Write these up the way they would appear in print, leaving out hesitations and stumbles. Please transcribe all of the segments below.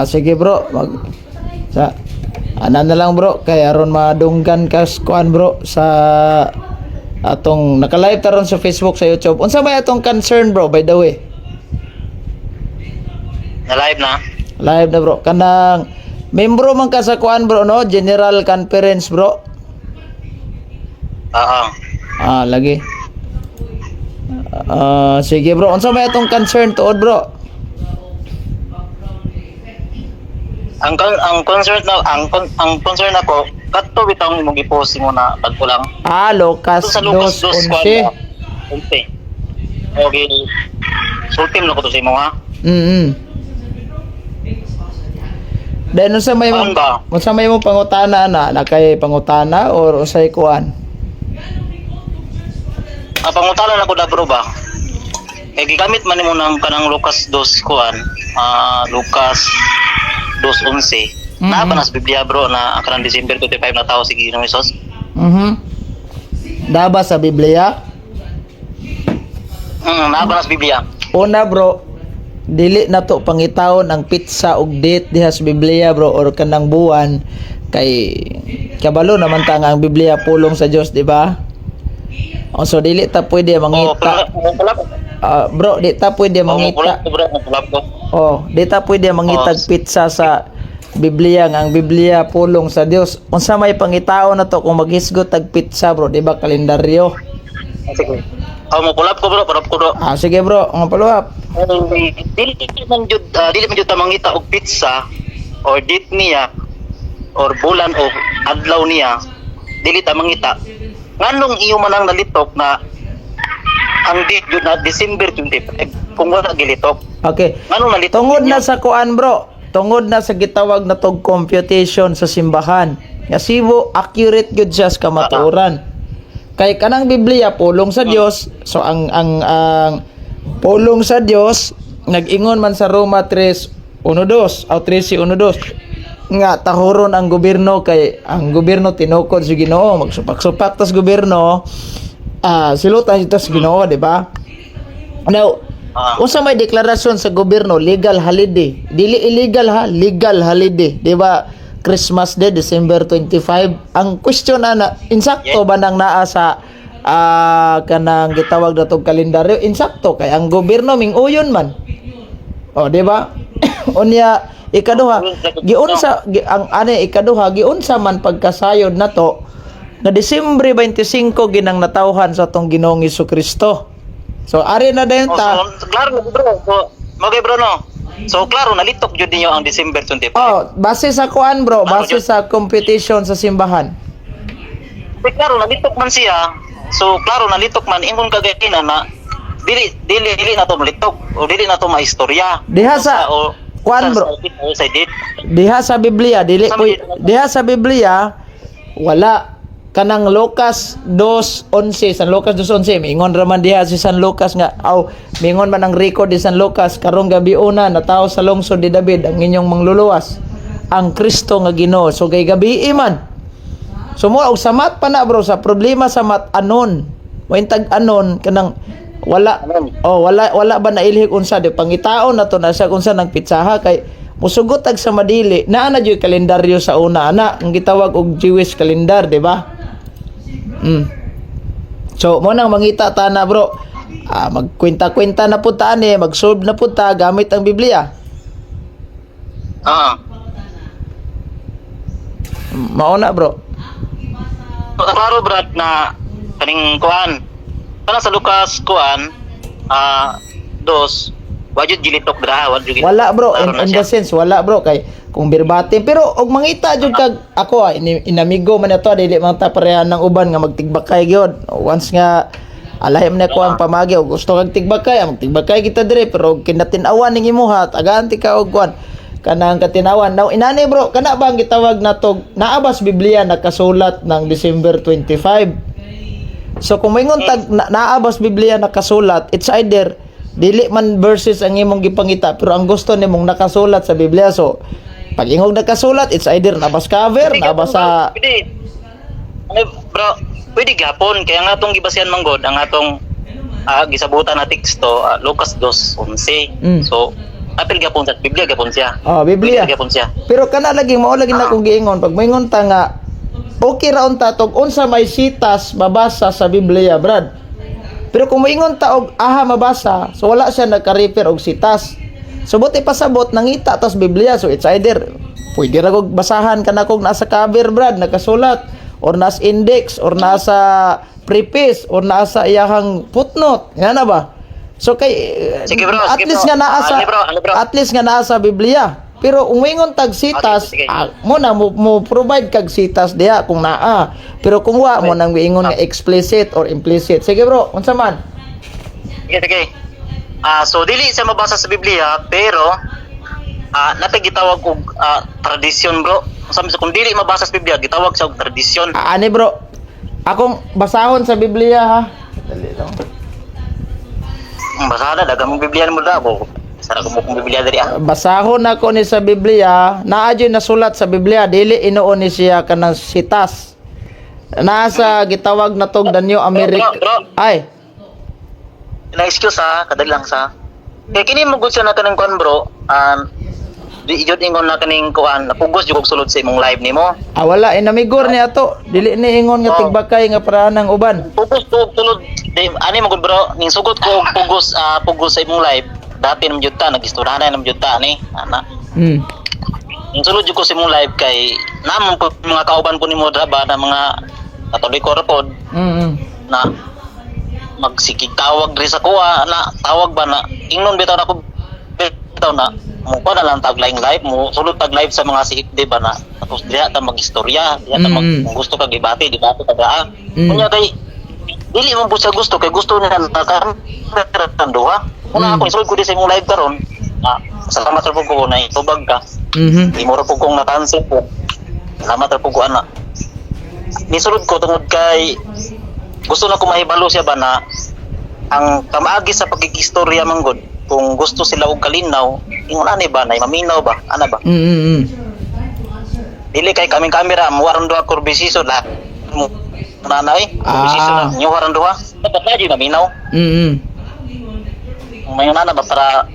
Sige bro, sa ana na lang bro kay aron madunggan kas kuan bro sa atong naka-live taron sa Facebook sa YouTube. Unsa may atong concern bro by the way? Na live na. Live na bro. Kanang membro man ka sa kuan bro no, General Conference bro. Oo. Lagi. Sige bro, unsa may atong concern tuod bro? Ang concern na ang concern ako kadto bitong imong i-post mo na kadto lang. Lucas Sa Lucas 2:11. 11. Okay. Sultim na ko to sa imo ha. Then unsa may Ano ba? unsa may mo pangutana na kay pangutana or unsay kuan? Ang pangutalan ako na bro ba? Gigamit man nimo nang kanang Lucas 2 kuan. Lucas 2:11. Mhm. Na ba nas Biblia bro na ang kanang December 25 na tao si Ginoong Hesus? Daba sa Biblia? Na ba nas Biblia? Una bro, dili na to pangitawon ang pizza ug date diha sa Biblia bro or kanang buwan kay kabalo naman ta nga ang Biblia pulong sa Dios, di ba? So dili ta pwede mangita. Bro, di ta pwede mangita. Di ta pwede mangitag pizza sa Biblia nga ang Biblia pulong sa Dios. Unsa may pangitao na to kung maghisgot tag pizza bro, di ba kalendaryo? Sige. Mo pulap ko bro, pulap ko bro. Sige bro, ang follow up. Dili man jud ta mangita og pizza or date niya or bulan o adlaw niya. Dili ta mangita. Nganong iyo man ang nalitok na ang date jud na December 25 kung wala gilitok. Okay. Nganong nalitok? Tungod na sa kuan bro, tungod na sa gitawag na tog computation sa simbahan. Kasi accurate gyud siya sa kamatuoran. Kay kanang Biblia pulong sa Dios, so ang pulong sa Dios nag-ingon man sa Roma 3:1-2 o 13:1-2 nga tahuron ang gobyerno kay ang gobyerno tinukod sa Ginoo, magsupak-supak tas gobyerno silutan ito sa Ginoo, di ba? Now, unsa may deklarasyon sa gobyerno legal holiday, dili illegal ha, legal holiday, di ba? Christmas Day December 25. Ang question ana, insakto ba nang naa sa kanang gitawag na tong kalendaryo? Insakto kay ang gobyerno minguyon man. Di ba? Unya ikaduha, giunsa ikaduha giunsa man pagkasayod nato na Disyembre 25 ginang natawhan sa atong Ginoong Hesukristo. So ari na dayon ta. Klaro bro. So, okay bro no. So klaro nalitok jud ninyo ang December 25. Base sa kuan bro, base sa competition sa simbahan. Klaro nalitok man siya. So klaro nalitok man ingon kagayina na dili na to malitok o dili na to maistorya. Diha sa kuan bro. Diha sa Biblia diha sa Biblia wala kanang Lucas 2:11. San Lucas 2:11 mingon ra man diha si San Lucas nga mingon man ang record di San Lucas karong gabi una natawo sa lungsod ni David ang inyong mangluluwas ang Kristo nga Ginoo. So kay gabi man. So mo og samat pa na bro sa problema sa mat anon. Waintag anon kanang wala ba nailhik unsa di pangitaon na to na siya unsa nang pitsaha kay musugot tag sa madili naa na jud kalendaryo sa una ana ang gitawag og Jewish calendar, di ba? So mo nang mangita ta na bro, magkwenta-kwenta na pud ta ani, mag-solve na pud ta gamit ang Biblia. Mao na bro. Klaro brad na kaning kuan kana sa Lucas kuan 2 wajud gilitok dra wala bro in the sense wala bro kay kung birbatim pero og mangita jud kag ako inamigo man ato dili man ta parehan ng uban nga magtigbakay gyud once nga alahim na ko ang pamagi og gusto kag tigbakay magtigbakay kita dire pero kinatin-awan ning imuha taganti ka og kuan kanang katinawan. Now inani bro kana ba ang gitawag natog naabas Biblia nakasulat ng December 25. So kung moingon tag naabas Biblia nakasulat, it's either dili man verses ang imong gipangita pero ang gusto nimong nakasulat sa Biblia. So pag ingog nakasulat, it's either nabas cover, nabas sa bro, pwede gapon kaya nga atong gibasihan manggod ang atong gisabutan na teksto Lucas 2:11. So apil gapon sa Biblia gapon siya. Oh, Biblia. Gapon siya. Pero kana lagi mao lagi na kong giingon pag moingon ta nga okay ra unta tog unsa may sitas mabasa sa Biblia, brad. Pero kung moingon ta og aha mabasa, so wala siya nagka-refer og sitas. So buti pasabot nangita tas Biblia, so it's either pwede ra kog basahan kana kog nasa cover, brad, nakasulat or nasa index or nasa preface or nasa iyahang footnote. Yan na ba? So kay Sige, bro, at sige, least bro. nga naa sa Ano, bro? at least nga naa sa Biblia. Pero umingon tag sitas, Sige, sige. mo na mo provide kag sitas diha kung naa. Pero kung wa mo nang miingon nga explicit or implicit. Sige bro, unsa man? Sige, sige. So dili siya mabasa sa Biblia pero natay gitawag og tradisyon, bro. Sabi sa kung dili mabasa sa Biblia, gitawag siya og tradisyon. Ani bro, akong basahon sa Biblia ha. Dali lang. Basahan na dagang Biblia mo da ako. Sara ko mo kung Biblia diri Basahon ako ni sa Biblia, naa dyan nasulat sa Biblia, dili inuon ni siya kanang sitas. Nasa gitawag na tog Danyo America. Bro. Ay, Na-excuse kadali lang sa. Kaya kini mo gud siya na kanang kuan, bro. Di jud ingon na kaning kuan, napugos jud og sulod sa imong live nimo. wala inamigor ni ato. Dili ni ingon nga tigbakay nga parahanang uban. Pugos to tulod. Ani mo gud, bro, ning sugot ko og pugos sa imong live. Dati nam jud ta nag-istorya na nam jud ta ni ana. Ning sulod jud ko sa imong live kay namon ko mga kauban ko nimo dra ba na mga Katoliko ra pod na magsikig tawag diri sa kuha na tawag ba na ingnon bitaw na ko bitaw na mo pa na lang tag live mo sulod tag live sa mga CFD ba na tapos diha ta magistorya diha ta kung gusto ka debate ta daa kunya kay dili mo po siya gusto kay gusto niya na duha una ako isulod ko di sa imong live karon salamat ra po ko na itubag ka imo ra po kong nakansin po salamat ra po ko ana nisulod ko tungod kay gusto na ko mahibalo siya ba na ang kamaagi sa pagkikistorya manggod kung gusto sila og kalinaw ingon ani ba na maminaw ba ana ba dili kay kaming kamera mo waron duha kurbisiso lahat mo nanay kurbisiso na nyo waron duha dapat na di maminaw may nana ba para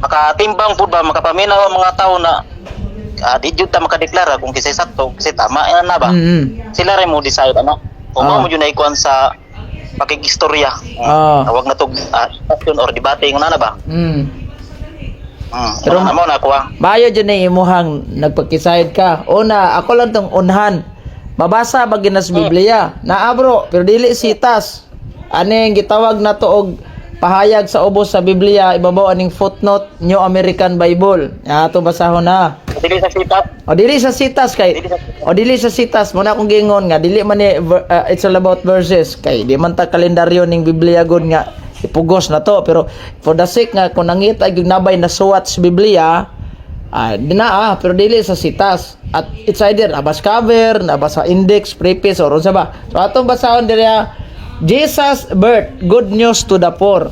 makatimbang pud ba makapaminaw ang mga tao na di jud ta makadeklara kung kisay sakto kasi tama na ba sila rin mo decide ano kung mo jud na ikuan sa pakikistorya tawag na tog discussion or debate ingon na ba pero mo na ako Bayo dyan na imuhang nagpagkisayad ka. Una, ako lang tong unhan. Mabasa ba ginas Biblia? Naa bro, pero dili sitas. Aning gitawag na to og pahayag sa ubos sa Biblia, ibabaw aning footnote, New American Bible. Ato basahon na. dili sa sitat O dili sa sitas kay dili sa sitas mo na akong gingon nga dili man ni it's all about verses kay di man ta kalendaryo ning Biblia gud nga ipugos na to pero for the sake nga kung nangita gyud nabay na suwat sa Biblia pero dili sa sitas at it's either nabas cover nabas sa index preface or unsa ba so atong basahon diri Jesus birth good news to the poor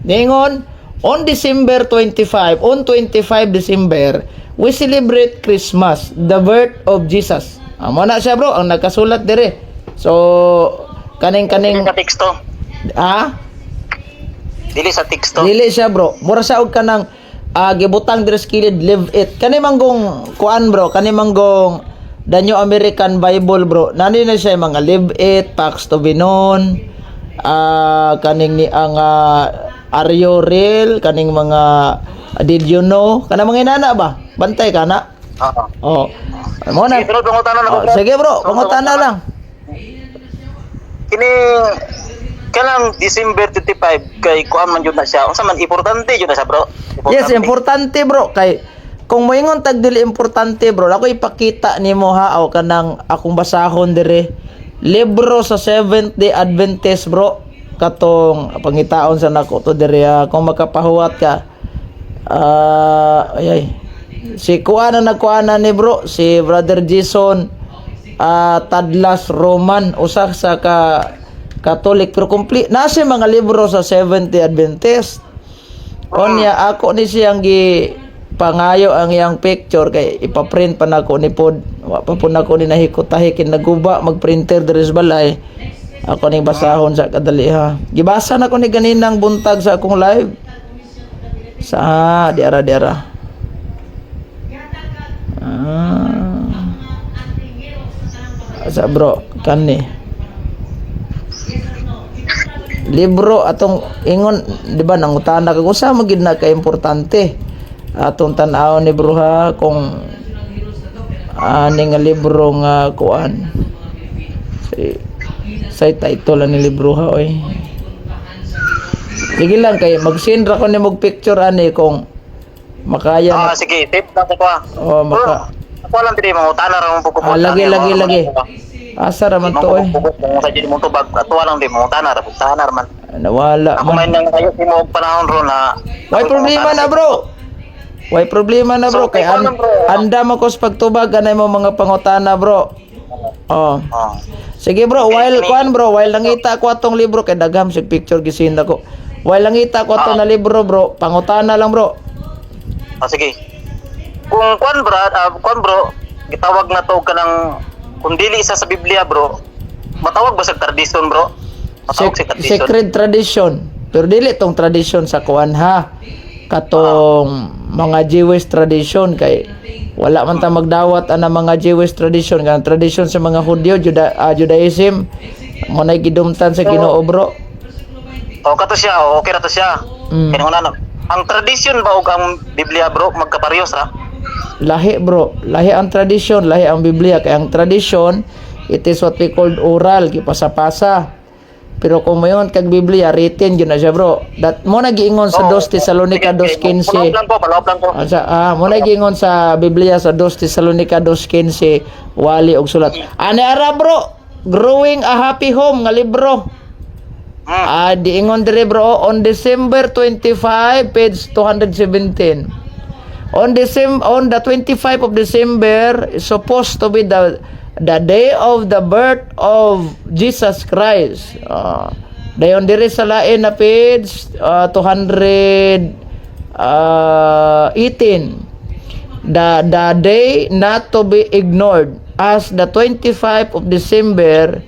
ningon on December 25 December we celebrate Christmas, the birth of Jesus. Amo na siya bro, ang nagkasulat dire. So, kaning sa teksto dili sa teksto dili siya bro. Mura siya og kanang gibutang dire sa kilid, live it. Kani manggong kuan bro, kani manggong the New American Bible bro. Nani na siya mga live it, Pax to be known, kaning ni ang Ario Real, kaning mga did you know? Kana mga inana ba? Bantay ka na? Oo. Mo na. Sige, pangutana na ko, bro. Sige bro, pangutana lang. Kini kanang December 25 kay kuan man jud na siya. Unsa man importante jud na siya, bro? Yes, importante bro. Kay kung moingon tag dili importante bro, ako ipakita nimo ha aw kanang akong basahon dire. Libro sa Seventh Day Adventist bro. Katong pangitaon sa nako to dire kung makapahuwat ka. Si kuana nagkuana ni bro, si Brother Jason Tadlas Roman, usa sa Catholic pero complete na siya mga libro sa Seventh Day Adventist. Onya ako ni siyang gi pangayo ang iyang picture kay ipaprint pa nako ni pod. Wa pa pud nako ni nahikot-tahi kin naguba magprinter diri sa balay. Ako ning basahon sa kadali ha. Gibasa na ko ni ganinang buntag sa akong live. Sa diara. Sa bro, kani. Libro atong ingon, di ba nangutana ka kung sa magid na ka importante. Atong tan-aw ni bro ha kung ani nga libro nga kuan. Sa title ni libro ha oy. Sige lang kay mag-send ra ko ni mog picture ani kung makaya na. Sige, tip na ko pa. Oh, maka. Ako lang dili mangutana ra mo pugod. Lagi. Asa ra man to eh. Kung sa dili mo tubag, ato lang di mangutana ra pugtahan man. Nawala Ako may nang kayo mo og panahon ro na. Why problema na bro? Why problema na bro? So, Kay ikaw lang, bro. anda mo ko sa pagtubag kanay mo mga pangutana bro. Oh. Sige bro, while nangita ko atong libro kay dagham sig picture gisinda ko. While nangita ko atong na libro bro, pangutana lang bro. Sige. Kung kwan bro, gitawag na to kanang kung dili isa sa Biblia bro, matawag ba sa tradisyon bro? Matawag sa tradisyon. Sacred tradition. Pero dili tong tradition sa kuan ha. Katong mga Jewish tradition kay wala man ta magdawat ana mga Jewish tradition kan tradition sa mga Hudyo, Judaism mo na gidumtan sa Ginoo bro. Kato siya, okay ra to siya. Kaya nga ang tradisyon ba ug ang Biblia bro magkaparehas ra? Lahi bro, lahi ang tradition, lahi ang Biblia. Kaya ang tradition, it is what we called oral, kipasa-pasa. Pero kung mayon kag Biblia, written yun na siya bro. Dat mo nagiingon sa 2 Tesalonica 2:15. Palawag lang po. Mo nagiingon sa Biblia sa 2 Tesalonica 2:15, wali og sulat. Ani ara bro, Growing a Happy Home nga libro. Diingon dire bro on December 25 page 217. On the 25th of December is supposed to be the day of the birth of Jesus Christ. Dayon diri sa lain na page 218. The day not to be ignored as the 25th of December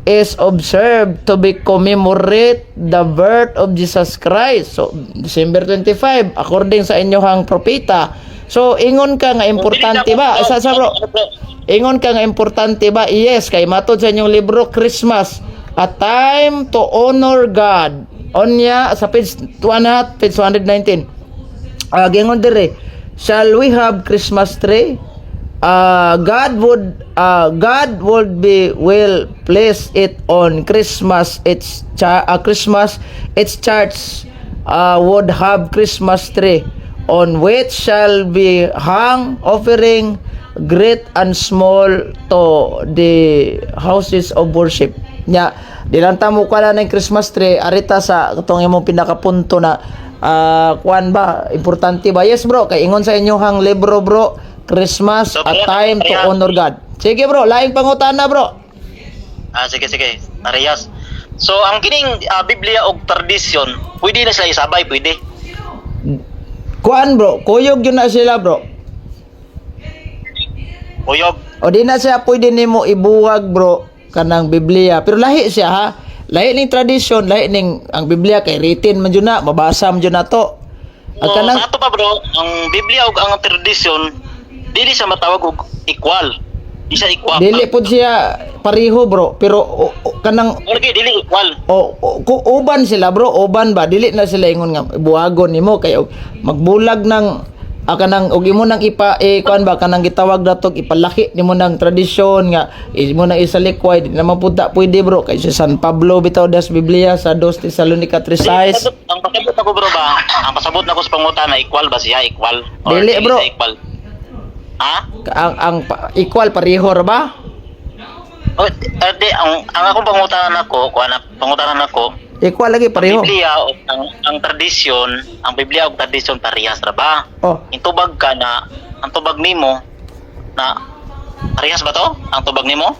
is observed to be commemorate the birth of Jesus Christ. So, December 25, according sa inyohang propeta. So, ingon ka nga importante ba? Isa bro. Ingon ka nga importante ba? Yes, kay matod sa inyong libro, Christmas, a time to honor God. Onya, sa page 119. Gingon dire, shall we have Christmas tree? God would be well place it on Christmas. Its church would have Christmas tree on which shall be hung offering great and small to the houses of worship. Nya dilanta mo kala ng Christmas tree arita sa katong imong pinakapunto na kuan ba importante ba? Yes bro, kay ingon sa inyohang libro bro, Christmas, a time to honor God. Sige bro, laing pangutana bro. Sige. Parehas. So, ang kining Biblia og tradisyon, pwede na sila isabay, pwede. Kuan bro, kuyog yun na sila bro. Uyog. O di na siya pwede nimo ibuwag bro kanang Biblia. Pero lahi siya ha. Lahi ning tradisyon, lahi ning ang Biblia kay written man jud na, mabasa man jud na to. Kanang ato pa bro, ang Biblia ug ang tradisyon dili siya matawag og equal. Di siya equal. Dili pud siya pareho bro, pero kanang okay, dili equal. Uban sila bro, uban ba? Dili na sila ingon nga buhagon nimo kay magbulag ng kanang og imo nang kuan ba kanang gitawag datok ipalaki nimo nang tradisyon nga imo nang isalikway di naman puta pwede bro kay si San Pablo bitaw das Biblia sa 2 Tesalonica 3:6. Ang pasabot nako bro ba? Ang pasabot nako sa pangutana equal ba siya equal? Dili bro. Equal. Ha? Ang equal pareho ra ba? Ang akong pangutanan nako, Equal lagi pareho. Ang Biblia o ang tradisyon, ang Biblia og tradisyon parehas ra ba? Oh. Intubag ka na ang tubag nimo na parehas ba to? Ang tubag nimo?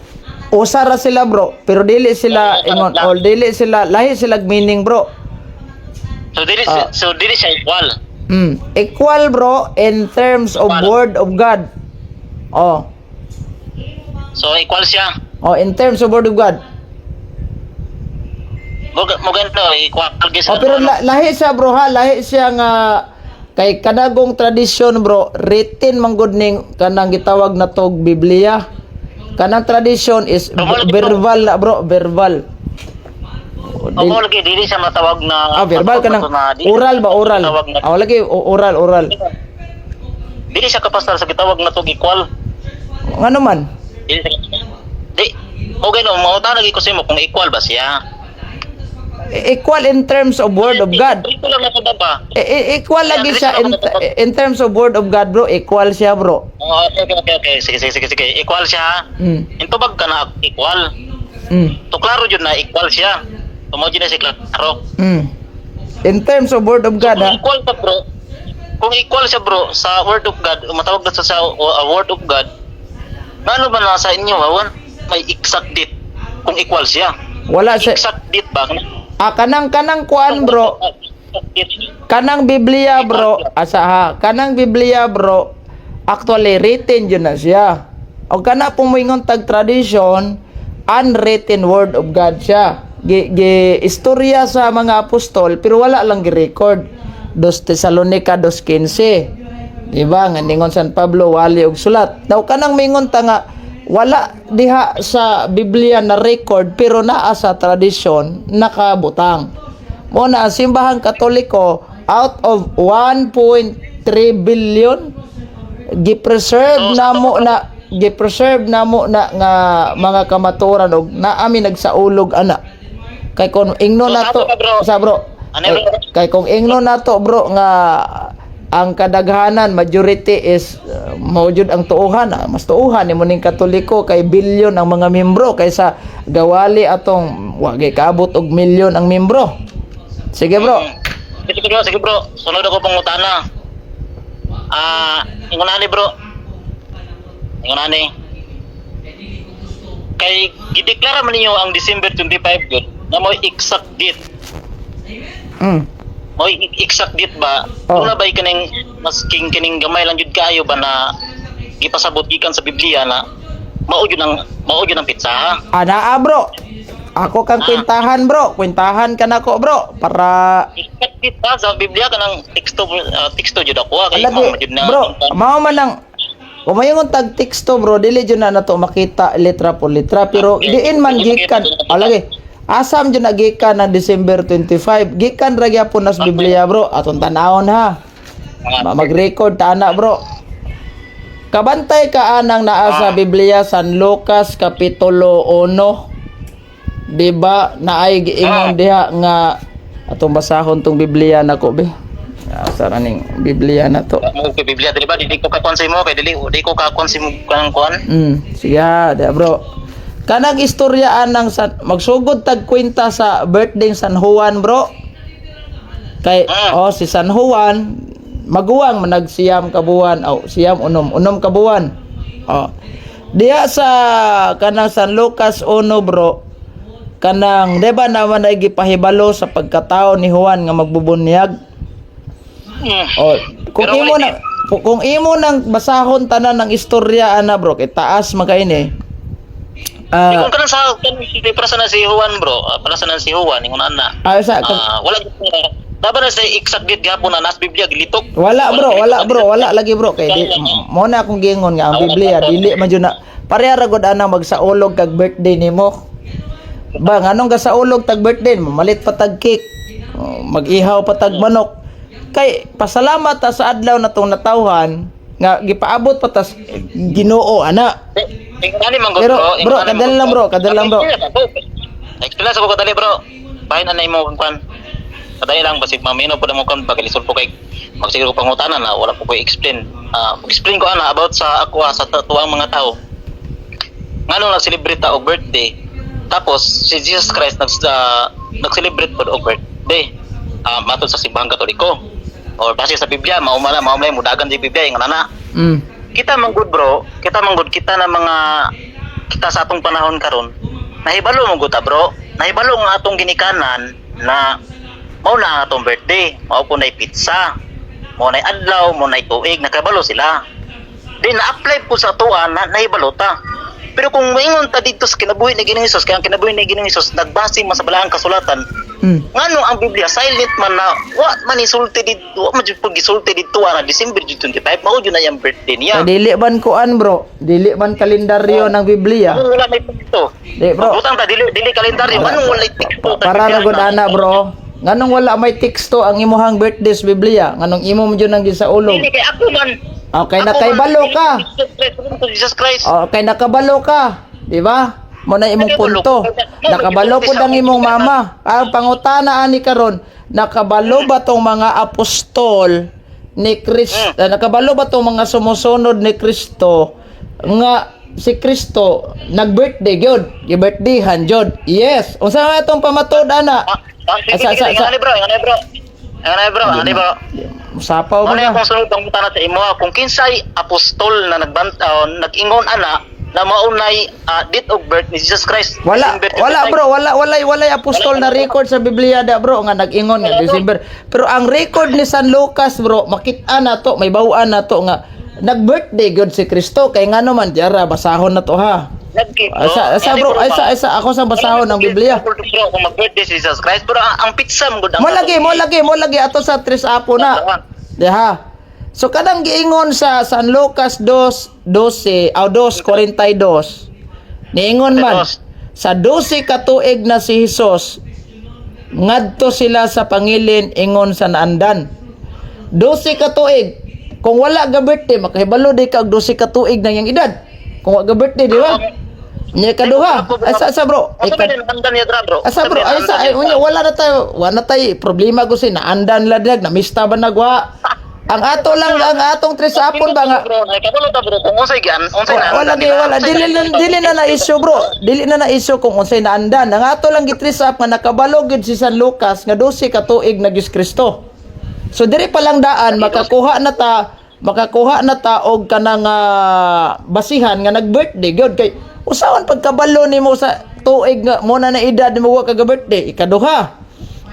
Usa ra sila bro, pero dili sila ingon or dili sila lahi sila meaning bro. So dili siya equal. Equal bro in terms of word of God. Oh. So equal siya. Oh, in terms of word of God. Mo ganito equal gyud Oh, pero lahi siya bro ha, lahi siya nga Kay kanagong tradisyon bro, written manggod ning kanang gitawag na tog Biblia. Kanang tradisyon is verbal na bro, verbal. Ako lagi dili siya matawag na Verbal kanang oral ba, oral. Lagi oral. Dili siya kapastar sa gitawag na tog equal. Ngano man? Di, okay no, mauta lagi ko sa imo kung equal ba siya. Equal in terms of word of God. Dito lang ako ba? Equal lagi siya in terms of word of God bro, equal siya bro. Okay. Sige. Equal siya. Intubag ka na equal. To klaro jud na equal siya. Tumo jud na si klaro. In terms of word of God ha. Equal pa bro. Kung equal siya bro sa word of God, matawag na sa word of God. Ngano ba nasa inyo awan? May exact date kung equal siya. Wala siya. Exact date ba? Kanang kuan bro. Kanang Biblia bro, kanang Biblia bro, actually written yun na siya. O kana pumingon tag tradition, unwritten word of God siya. Istorya sa mga apostol pero wala lang gi-record. 2 Tesalonica 2:15. Diba nga ningon San Pablo wali og sulat. Daw kanang mingon ta nga wala diha sa Biblia na record pero naa sa tradisyon nakabutang. Mo na ang simbahang Katoliko out of 1.3 billion gipreserve namo na nga mga kamaturan og naami nagsaulog ana. Kay kung ingno nato sa bro. Kay kung ingno nato bro nga ang kadaghanan majority is mawjud ang tuuhan, mas tuuhan nimo ning Katoliko kay bilyon ang mga membro kaysa gawali atong wagi kaabot og milyon ang membro. Sige bro. Sige bro. Sunod ako pangutana. Ingunani bro. Kay gideklara man ninyo ang December 25 gud na mo exact date. Moy exact date ba? Una ba kaning mas kining gamay lang jud kaayo ba na gipasabot gikan sa Biblia na mao jud ang pitsa ha? Ana bro. Ako kang kwentahan bro. Kwentahan ka nako bro para exact date ba sa Biblia kanang teksto jud ako kay mao jud na. Bro, mao man ang umayong tag teksto bro, dili jud na nato makita letra por letra pero diin man gikan. Lagi. Asam dyan nagikan ng December 25. Gikan ra gyapon nas Biblia bro. Atong tanawon ha. Mag-record ta ana bro. Kabantay ka anang naa sa Biblia San Lucas Kapitulo 1. Diba naay giingon diha nga atong basahon tong Biblia nako be. Asa raning Biblia na to. Mo kay Biblia dili ba dili ko kakonsay mo kay dili ko kakonsay mo kanang kuan. Sige da bro. Kanang istoryaan ng magsugod tag kwenta sa birthday San Juan bro. Kay si San Juan maguwang nagsiyam ka buwan siyam unom ka buwan. Diya sa kanang San Lucas 1 bro. Kanang diba naman ay gipahibalo sa pagkatao ni Juan nga magbubunyag. Kung imo nang basahon tanan ng istorya ana bro kay taas makaini. Kung kanang sa para sa si Juan bro, para sa si Juan ingon ana. Wala dapat na sa exact date gapon na nas Biblia gilitok. Wala lagi bro kay mo na akong gingon nga ang Biblia dili man jud na pareha ra gud ana magsaulog kag birthday nimo. Ba nganong gasaulog tag birthday mo malit pa tag cake. Mag-ihaw pa tag manok. Kay pasalamat ta sa adlaw natong natawhan nga gipaabot pa tas Ginoo ana. Pero bro, kadal lang bro. Explain sa ko kadali bro. Bahin anay mo kan. Kadali lang basig mamino po mo kan pagalisod po kay magsiguro pangutanan na wala po ko explain. Explain ko ana about sa ako sa tuwang mga tao. Nganong nag-celebrate ta og birthday. Tapos si Jesus Christ nag-celebrate po og birthday. Matod sa simbahang Katoliko. Or base sa Biblia, maumala mudagan di Biblia yung nana. Kita manggod bro, kita na mga kita sa atong panahon karon. Nahibalo manggod ta bro. Nahibalo nga atong ginikanan na mao na ang atong birthday, mao po na pizza, mao na adlaw, mao na tuig, nakabalo sila. Then na-apply po sa atuan na nahibalo ta. Pero kung maingon ta dito sa kinabuhi ni Ginoong Hesus, kaya ang kinabuhi ni Ginoong Hesus nagbase man sa balahang kasulatan, Ngano ang Biblia silent man na wa man isulti dito, wa man jud pag isulti dito na December 25 mao jud na yung birthday niya. Dili man kuan bro, dili man kalendaryo ng Biblia. Ano wala may tikto? Di bro, Butang ta dili kalendaryo, anong wala tikto? para na gud ana bro. Nganong wala may teksto ang imuhang birthday sa Biblia? Nganong imo mo jud nang gisaulog? Dili kay ako man. Okay, nakaibalo ka. Jesus Christ. Okay, nakabalo ka. Di ba? Mo na imong punto. Nakabalo po ang imong mama. Ang pangutana ani karon, nakabalo ba tong mga apostol ni Kristo? Nakabalo ba tong mga sumusunod ni Kristo nga si Kristo nag-birthday gyud, gi-birthdayhan gyud? Yes. Unsa nga itong pamatud ana? Ngani bro. Sapaw Ano ba? yung kung sunod ang utana sa imo kung kinsay apostol na nag-ingon ana na maunay date of birth ni Jesus Christ. Wala bro, walay apostol na record sa Biblia da bro nga nag-ingon nga December. Pero ang record ni San Lucas bro, makita na to, may bawaan na to nga nag-birthday god si Kristo kay ngano man diara basahon na to ha. Asa bro, asa ako sa basahon ng Biblia. Kung mag-birthday si Jesus Christ pero ang pizza mo gud Mo lagi ato sa tres apo na. Diha. So kadang giingon sa San Lucas 2:12 o 2:42. Niingon man sa 12 ka tuig na si Hesus ngadto sila sa pangilin ingon sa naandan. 12 ka tuig. Kung wala ga birthday makahibalo di ka og 12 ka tuig na yang edad. Kung wala ga birthday di ba? Nya kaduha. Asa bro? Andan niya dra bro. Asa bro? Wala na tay problema ko si naandan ladag na mista ba nagwa. Ang atong tres apon ba nga bro, kabalo ta bro kung unsay wala dili na na issue bro. Dili na na issue kung unsay naandan. Ang ato lang gitris up nga nakabalo gid si San Lucas nga 12 ka tuig na Gis Kristo. So diri pa lang daan makakuha na ta og kanang basihan nga nag-birthday gyud kay usaon pagkabalo nimo sa tuig nga mo na edad nimo wa ka birthday ikaduha.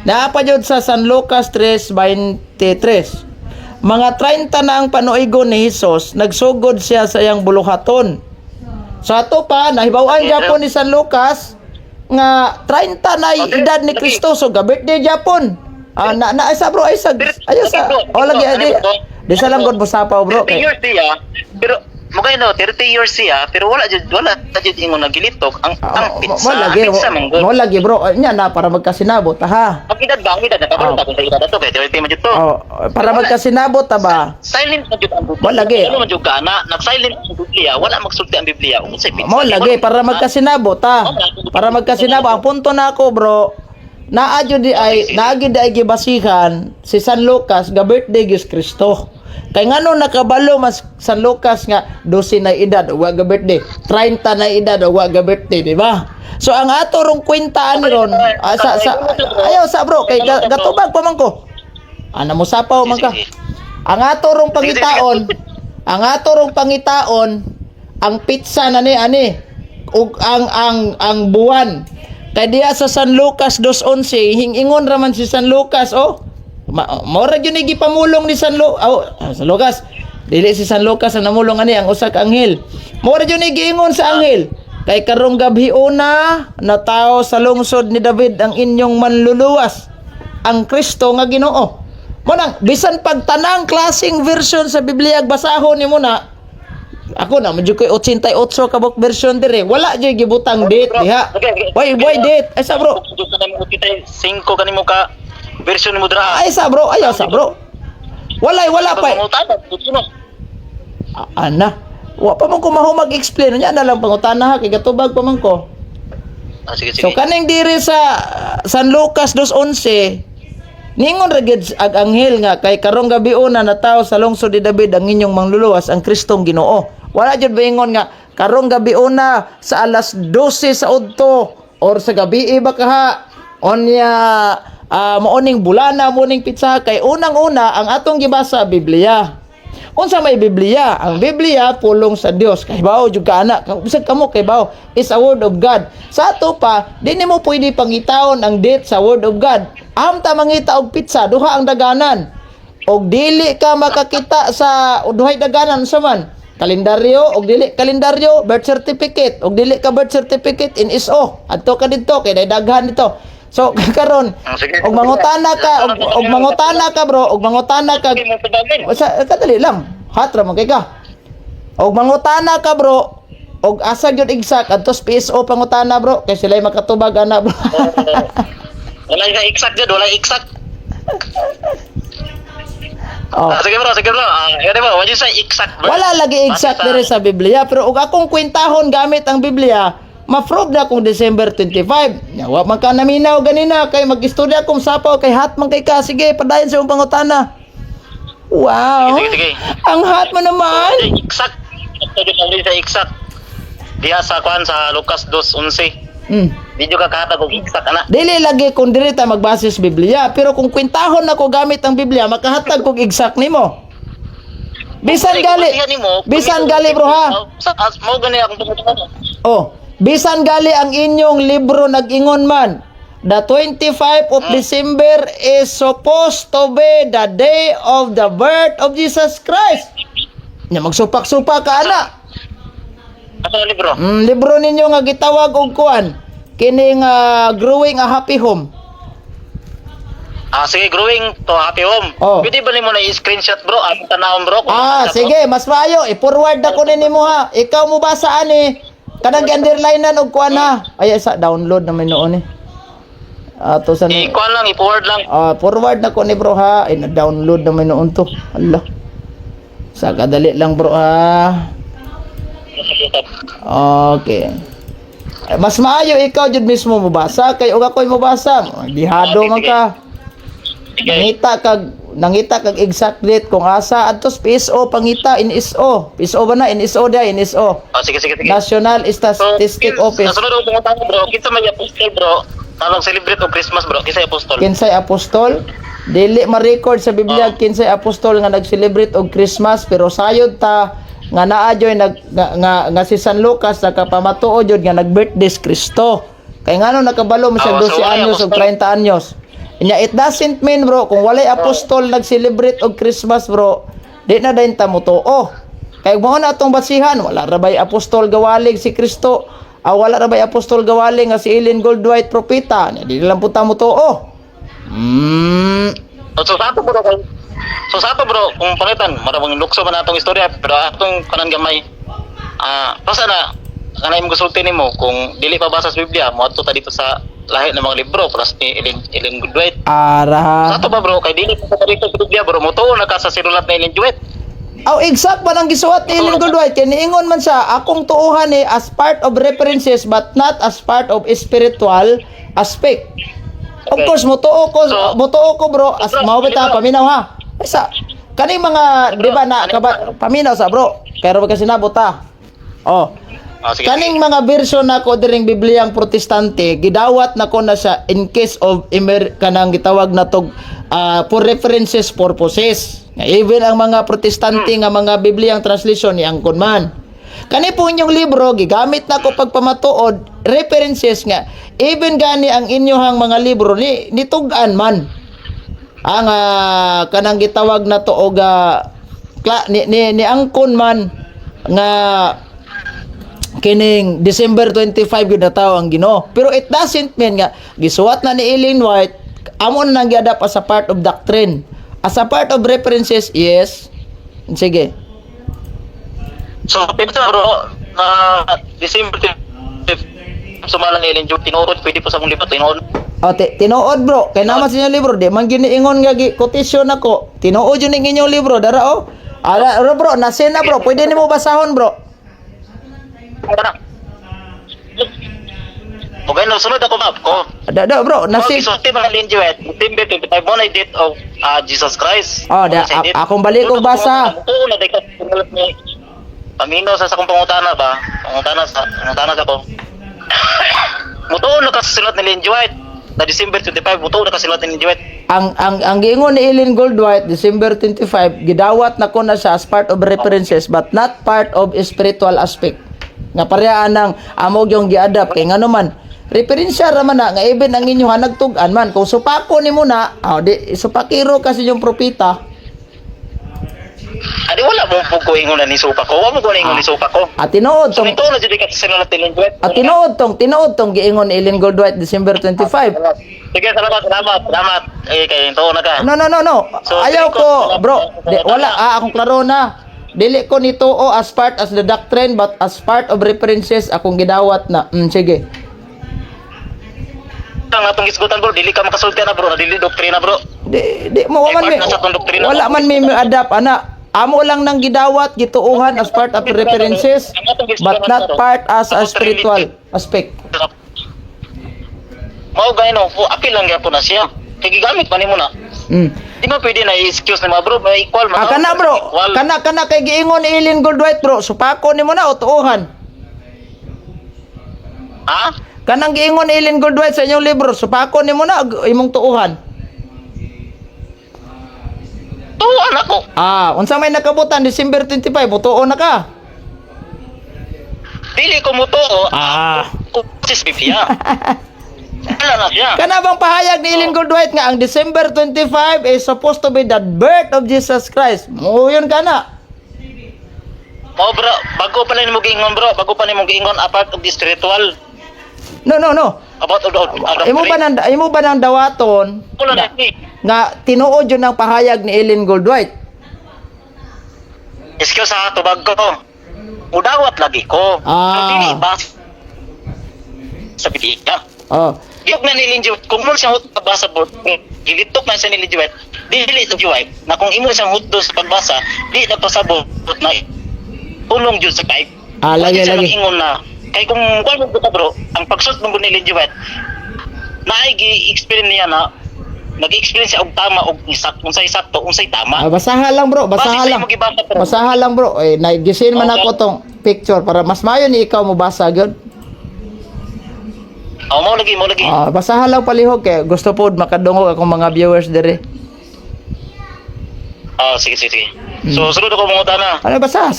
Naa pa jud sa San Lucas 3:23. Mga 30 na ang panuigon ni Hesus, nagsugod siya sa iyang buluhaton. Sa ato pa, nahibawan Japon ni San Lucas, nga 30 na edad ni Kristo, so birthday Japon. Isa bro, ayo sa, lagi, di sa lang god mo sapaw bro. 30 years siya, pero, mukha 30 years siya, pero wala tajud ingon nagilitok, ang pizza manggod. Mo lagi bro, nya na, para magkasinabot, ha? Ang edad nakabalo ta kung sa edad ato, kaya 30 man dito. Para magkasinabot, ba? Silent na dito ang Biblia. Mo lagi. Ano man dito ka na, nag-silent ang Biblia, wala magsulti ang Biblia. Mo lagi, para magkasinabot, ha? Para magkasinabot, ang punto na ako bro, naagid ay gibasihan si San Lucas ga birthday Gis Kristo. Kay ngano nakabalo mas San Lucas nga 12 na edad o wa ga birthday, 30 na edad o wa ga birthday, di ba? So ang ato rong kwentaan ron ayaw sa bro kay gatubag pa man ko. Ana mo sapaw man ka. Ang ato rong pangitaon, ang pizza na ni ani ug ang buwan. Kay diya sa San Lucas 2:11 hingingon ra man si San Lucas Maura yun gipamulong ni San Lucas. Dili si San Lucas ang namulong ani ang usa ka anghel. Maura yun giingon sa anghel. Kay karong gabi una na tao sa lungsod ni David ang inyong manluluwas, ang Kristo nga Ginoo. Munang bisan pagtanang klaseng version sa Biblia basahon nimo na. Ako na medyo koy 88 ka book version dire. Wala jud gibutang date diha. Why date? Ay sa bro. 5 kanimo ka version mo dra. Ay sa bro, ayaw sa bro. Wala pa. Ana. Wa pa man ko mahumag-explain nya na lang pangutana ha kay gatubag pa man ko. Sige. So kaning diri sa San Lucas 2:11 ningon ra gid ag anghel nga kay karong gabi una na tawo sa lungsod ni David ang inyong mangluluwas ang Kristong Ginoo. Wala jud baingon nga karong gabi una sa alas 12 sa udto or sa gabi ba kaha onya mooning bulana mooning pizza kay unang-una ang atong gibasa Biblia. Unsa may Biblia? Ang Biblia pulong sa Dios. Kay bao jud ka ana, bisag kamo kay bao is a word of God. Sa ato pa, di nimo pwede pangitaon ang date sa word of God. Amta mangita og pizza, duha ang daganan. Og dili ka makakita sa duhay daganan sa man. Kalendaryo og dili kalendaryo, birth certificate og dili ka birth certificate in ISO. Adto ka didto kay daghan dito. So karon, Sige. og mangutana ka, og mangutana ka bro, og mangutana ka. Hindi mo pagdagin. Sa kadali lang. Hatra man kay ka. Og mangutana ka bro, og asa gyud exact adtos PSO pangutana bro, kay sila makatubag ana bro. Wala ka exact dyan, wala exact. Oh. Sige bro, sige bro. Yan mo, wala sa exact bro. Wala lagi exact Basta dire sa Biblia, pero og akong kwentahon gamit ang Biblia, ma-prove na kung December 25. Nya wa man ka naminaw ganina kay mag-istorya kung sapaw kay hat man kay ka. Sige, padayon sa imong pangutana. Wow. Sige, sige. Ang hat mo naman. Exact. Ito din sa exact. Diya sa kwan sa Lucas 2:11. Video ka kahatag og exact ana. Dili lagi kung dili ta magbase sa Biblia, pero kung kwentahon ako gamit ang Biblia, makahatag kog exact nimo. Bisan gali bro ha. Mo gani akong pangutana. Oh, bisan gali ang inyong libro nag-ingon man. The 25 of December is supposed to be the day of the birth of Jesus Christ. Nya magsupak-supak ka ana. Asa ang libro? Libro ninyo nga gitawag og kuan, kining Growing a Happy Home. Sige, growing to happy home. Oh. Pwede ba nimo na i-screenshot bro? Ang tanawon bro. Sige, mas maayo i-forward na ko nimo ha. Ikaw mo basa ani. Kanang underlinean og kuan ha. Ay sa download naman noon eh. Ato sa ni. I-kuan lang, i-forward lang. Forward na ko ni bro ha. Ay na-download naman noon to. Hala. Sa kadali lang bro ha. Okay. Mas maayo ikaw jud mismo mobasa kay og ako'y mobasa. Dihado man ka. Nangita kag exact date kung asa adtos PSO pangita NSO. PSO ba na NSO dia NSO. Sige. National Statistic Office. Nasunod ako pangutana bro. Kinsa may apostol bro? Talong celebrate og Christmas bro. Kinsa apostol? Kinsay apostol? Dili ma-record sa Biblia kinsay apostol nga nag-celebrate og Christmas pero sayod ta nga naa joy nga si San Lucas nakapamatuod jud nga nag-birthday si Kristo. Kay ngano nakabalo mo siya 12 anyos o 30 anyos. Nya it doesn't mean bro kung walay apostol nag-celebrate og Christmas bro, di na dayon ta mutuo. Kay mo na atong basihan, wala ra bay apostol gawalig si Kristo. Wala ra bay apostol gawaling nga si Ellen Goldwhite propeta. Di lang po ta mutuo. So sa ato bro, kung pangitan, maraming lukso man atong istorya, pero atong kanan gamay, basta na, kanay mong gusulti nimo kung dili pa basa sa Biblia, mo ato ta dito sa lahi ng mga libro, plus ni Ellen Goldwhite. Sa ato ba bro, kay dili pa ta dito sa Biblia bro, mo tuon na ka sa sinulat ni Ellen Goldwhite. Exact ba nang gisuwat ni Ellen Goldwhite? Kaya niingon man siya, akong tuuhan ni as part of references but not as part of spiritual aspect. Of course, mutuo ko bro, as mawita paminaw ha. Sa kaning mga di ba na paminaw sa bro. Pero kasi nabot ha. Sige. Kaning mga version nako diring Bibliang Protestante, gidawat nako na siya in case of kanang gitawag na tog for references purposes. Even ang mga Protestante nga mga Bibliang translation ni angkon man. Kani po inyong libro gigamit nako pagpamatuod references nga even gani ang inyohang mga libro ni nitug-an man. Ang kanang gitawag na to og ni angkon man nga kining December 25 gyud nataw ang Ginoo. Pero it doesn't mean nga gisuwat na ni Ellen White amo na nang giadap as a part of doctrine. As a part of references, yes. Sige. So, pwede bro, December 25, sumalang Ellen Goldwhite, tinuod, pwede po sa mong libro, tinuod. Tinuod bro, kay naman sa inyong libro, di man giniingon nga quotation ako. Tinuod yun ang inyong libro, dara o. Bro, nasin na bro, pwede nimo basahon bro. Okay, sunod ako map ko. Bro, nasin. Isulti mga Ellen Goldwhite, December 25 mo na date of Jesus Christ. Akong balik og basa. Oo, na dito sinulat ni Pamino sa akong pangutana ba? Pangutana sa ko. Mutuon na kasulat ni Ellen Goldwhite. Na December 25, mutuon na kasulat ni Ellen Goldwhite. Ang giingon ni Ellen Goldwhite December 25, gidawat na ko na siya as part of references but not part of spiritual aspect. Nga parehaan ng amog yung gi-adapt kay ngano man referensya ra man na nga even ang inyo nagtug-an man kung supako nimo na di supakiro kasi yung propeta. Adi wala mo pugo ingon na ni supako. Wa mo ko ingon ni supako. Tinuod So tong ito na jud ka sinulat ni Ellen Goldwhite. tinuod tong giingon ni Ellen Goldwhite December 25. Sige, salamat. Eh, kay to na ka. No. So, Ayaw dili ko, ko- bro. Wala, akong klaro na. Dili ko nito as part as the doctrine, but as part of references, akong gidawat na. Sige. Ang atong isgutan bro, dili ka makasulti na bro, na dili doktrina bro. Di mo man part na sa tong doktrina. wala man may adapt, ana. Amo lang nang gidawat, gituuhan as part of references, but not part as a spiritual aspect. Mao gay no, apil lang gyapon na siya. Kay gigamit pa nimo na. Di mo pwede na i-excuse ni mga bro, may equal man. Kana bro, Equal. kana kay giingon ni Eileen Goldwhite bro, supako nimo na o tuuhan. Ha? Kanang giingon ni Eileen Goldwhite sa inyong libro, supako nimo na imong tuuhan. Tuwan ako. Unsa may nakabutan December 25, tuo na ka. Dili ko mo to. Sis Biblia. Ala na siya. Kana bang pahayag ni Eileen Goldwhite nga ang December 25 is supposed to be the birth of Jesus Christ. Mo yun kana. Mao bro, bago pa nimo giingon bro, bago pa nimo giingon apart of this ritual. No. About Imo ba nang dawaton Kulo na ni. nga tinuod yun ang pahayag ni Eileen Goldwhite? Excuse sa tubag ko. Udawat lagi ko. Dili ba? Sa Biblia. Giyok na nilinjo, kung mo siyang hutdo pagbasa po, gilitok na siya nilinjo, dili sa jiway, na kung imo siyang hutdo sa pagbasa, di na pasabot na ulong jud sa pipe. Lagi. Ingon na, kay kung kung mo ka bro, ang pagsuot mo nilinjo, naay gi-experience niya na, nag-experience siya og tama og unsay sakto, unsay tama. Basaha lang bro, basaha lang. Basaha lang bro. Nagisin man ako tong picture para mas mayo ni ikaw mo basa gyud. Mo lagi. Basaha lang palihog kay gusto pod makadungog akong mga viewers dire. Sige. So, sunod ako mga na. Ano basa?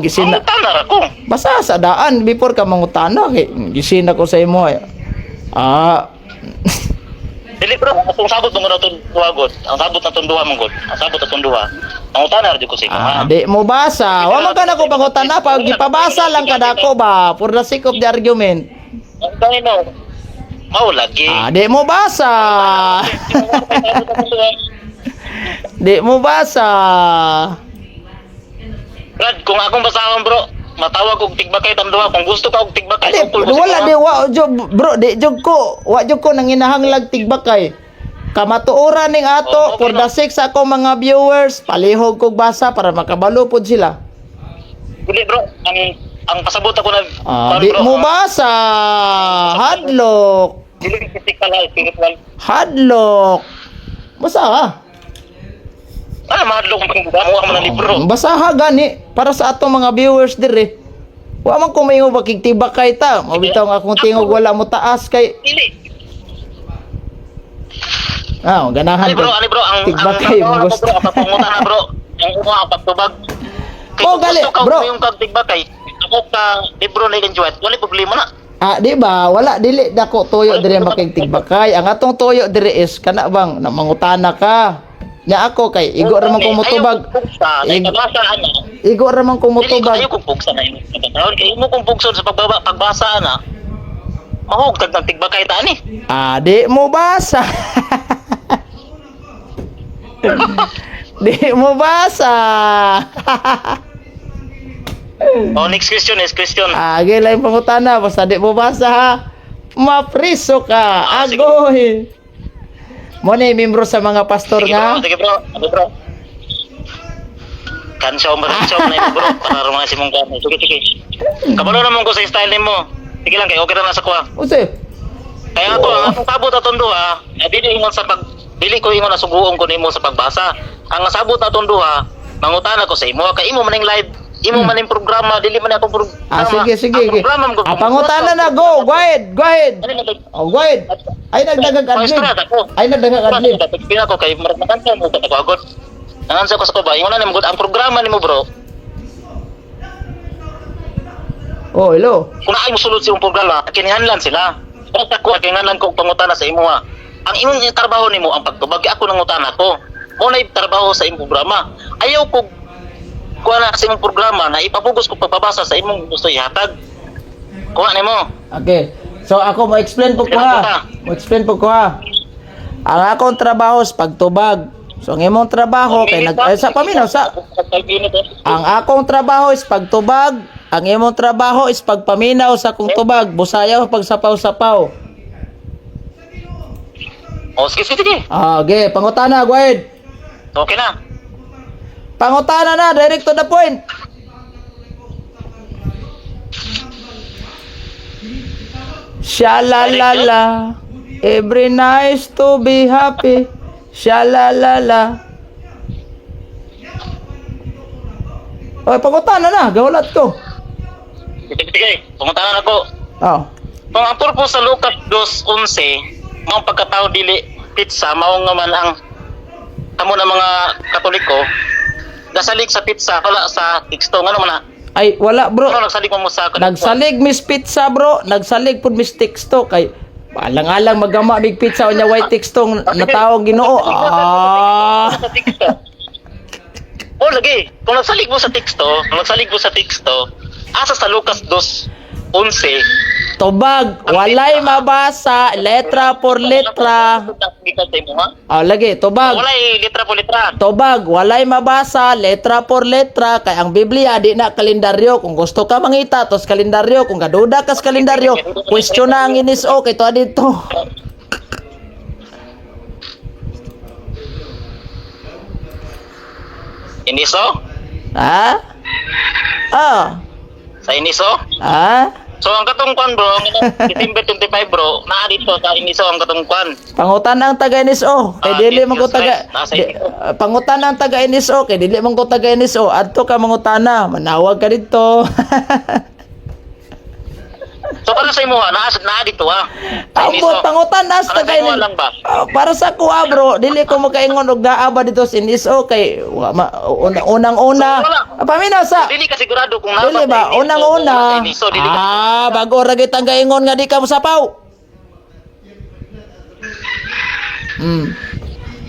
Gisin na. Ang tanar ako. Basa sa daan before ka mangutana kay gisin ako sa imo. Dili bro, kung sabot mo na itong duwagot, ang sabot na itong duwa mong god, ang sabot na itong duwa, ang utanar di ko sa imo ha. Di mo basa. Wa man ka na ko pangutana pag gipabasa lang kadako ba for the sake of the argument. Ang tayo no, mau lagi. Di mo basa. Di mo basa. Brad, kung akong basahon bro, matawag og tigbakay tang duwa, kung gusto ka og tigbakay, Wala di wa jog bro, di jog ko. Wa jog ko nang hinahanglag tigbakay. Kamatuoran ning ato for the sake sa akong mga viewers, palihog kog basa para makabalo pod sila. Dili bro, ang pasabot ako na Di mo basa. Hadlok. Dili physical spiritual. Hadlok. Basa ha. Ano mahadlok ang pagbubuha mo ng libro? Basaha gani para sa atong mga viewers dire. Wa man ko maingo bakigtibakay ta. Mabitaw nga akong tingog wala mo taas kay. Dili. Ganahan ko. Ani bro, ang tigbakay mo gusto. Bro, ang papungutan na bro. Ang uma ang pagtubag. Gali, bro. Yung kagtigbakay. Ako ka libro na enjoy. Wala problema na. Di ba? Wala dili dako tuyo dire makigtigbakay. Ang atong tuyo dire is kana bang na mangutana ka. Nya ako kay igo ra man ko motubag. Igo ra man ko motubag. Ayo kung pugsa na imo. Kay imo kung pugsa sa pagbasa na. Mahugtag ng tigbakay ta ani. Di mo basa. Di mo basa. Next question. Gilay pangutana basta di mo basa ha. Mapriso ka. Sige. Agoy. Mo na membro sa mga pastor nga. Sige bro. Kansaw na ito bro. Para mga simong gani. Sige. Kabalo naman ko sa style nimo. Sige lang kay okay na sa kuha. Use. Kaya ako ang atong sabot atong duha, dili ko ingon na suguon ko nimo sa pagbasa. Ang sabot atong duha, mangutana ko sa imo kay imo maning live, imo maning programa, dili man ako programa. Sige. Ang programa mo. Pangutana na go. Go ahead. Go ahead. Ay nagdagag adlib. Ay nagdagag adlib. Pina ko kay makantan mo ta ko agad. Nangansa ko sa kuba, ingon na nimo ang programa nimo bro. Hello. Kung ay mosulod sa imong programa, kinahanglan sila. Basta ko kinahanglan ko pangutana sa imo ha. Ang imong trabaho nimo ang pagtubag, ako nangutana ko. Mo na trabaho sa imong programa. Ayaw ko kuha na sa imong programa na ipapugos ko pagbabasa sa imong gusto ihatag. Kuha nimo. Okay. So ako mo explain po ko ha. Mo explain po ko ha. Ang akong trabaho is pagtubag. So ang imong trabaho kay sa paminaw sa ang akong trabaho is pagtubag. Ang imong trabaho is pagpaminaw sa akong tubag. Busayaw pagsapaw-sapaw. O, sige. Okay, pangutana, Guide. Okay na. Pangutana na, direct to the point. Shalalala. Every nice to be happy. Shalalala. Oy, pangutana na, gawalat ko. Sige. Pumunta na ako. Oh. Kung ang purpose sa Lucas 2:11, mga pagkatao dili pizza, mao nga man ang amo na mga Katoliko, nasalig sa pizza, wala sa teksto. Ano man na? Ay, wala bro. Ano nagsalig mo sa Katoliko? Nagsalig Miss Pizza bro. Nagsalig pud Miss Texto kay alang-alang magama big pizza unya white textong natawag Ginoo. Ah. Sa teksto. O lagi, kung nagsalig mo sa teksto, asa sa Lucas 2:11, Tubag, walay mabasa, letra por letra. Ah, lagi, tubag. Walay litra po litra. Tubag, walay mabasa, letra por letra. Kay ang Biblia di na kalendaryo. Kung gusto ka mangita, tos kalendaryo. Kung gaduda kas kalendaryo, question na ang NSO. Kay to dito. Iniso? Ha? Ah. Sa Iniso? Ha? So ang katungkuan bro, December 25 bro, naa dito sa Iniso ang katungkuan. Pangutan ang taga NSO. Kay dili man ko taga nasa pangutan ang taga NSO. Kay dili man ko taga NSO. Adto ka mangutana, manawag ka dito. So para sa imo naa dito ha. Sa Ang Iniso. pangutan nas Para sa taga imo NSO. lang ba? Para sa kuha bro, dili ko makaingon og naa ba dito sa NSO kay unang-una. So, wala. Paminaw sa Dili ka sigurado kung dili ba sa Iniso, unang-una. wala sa Iniso, dili ka. Bago ra gid ang gaingon nga di ka mosapaw.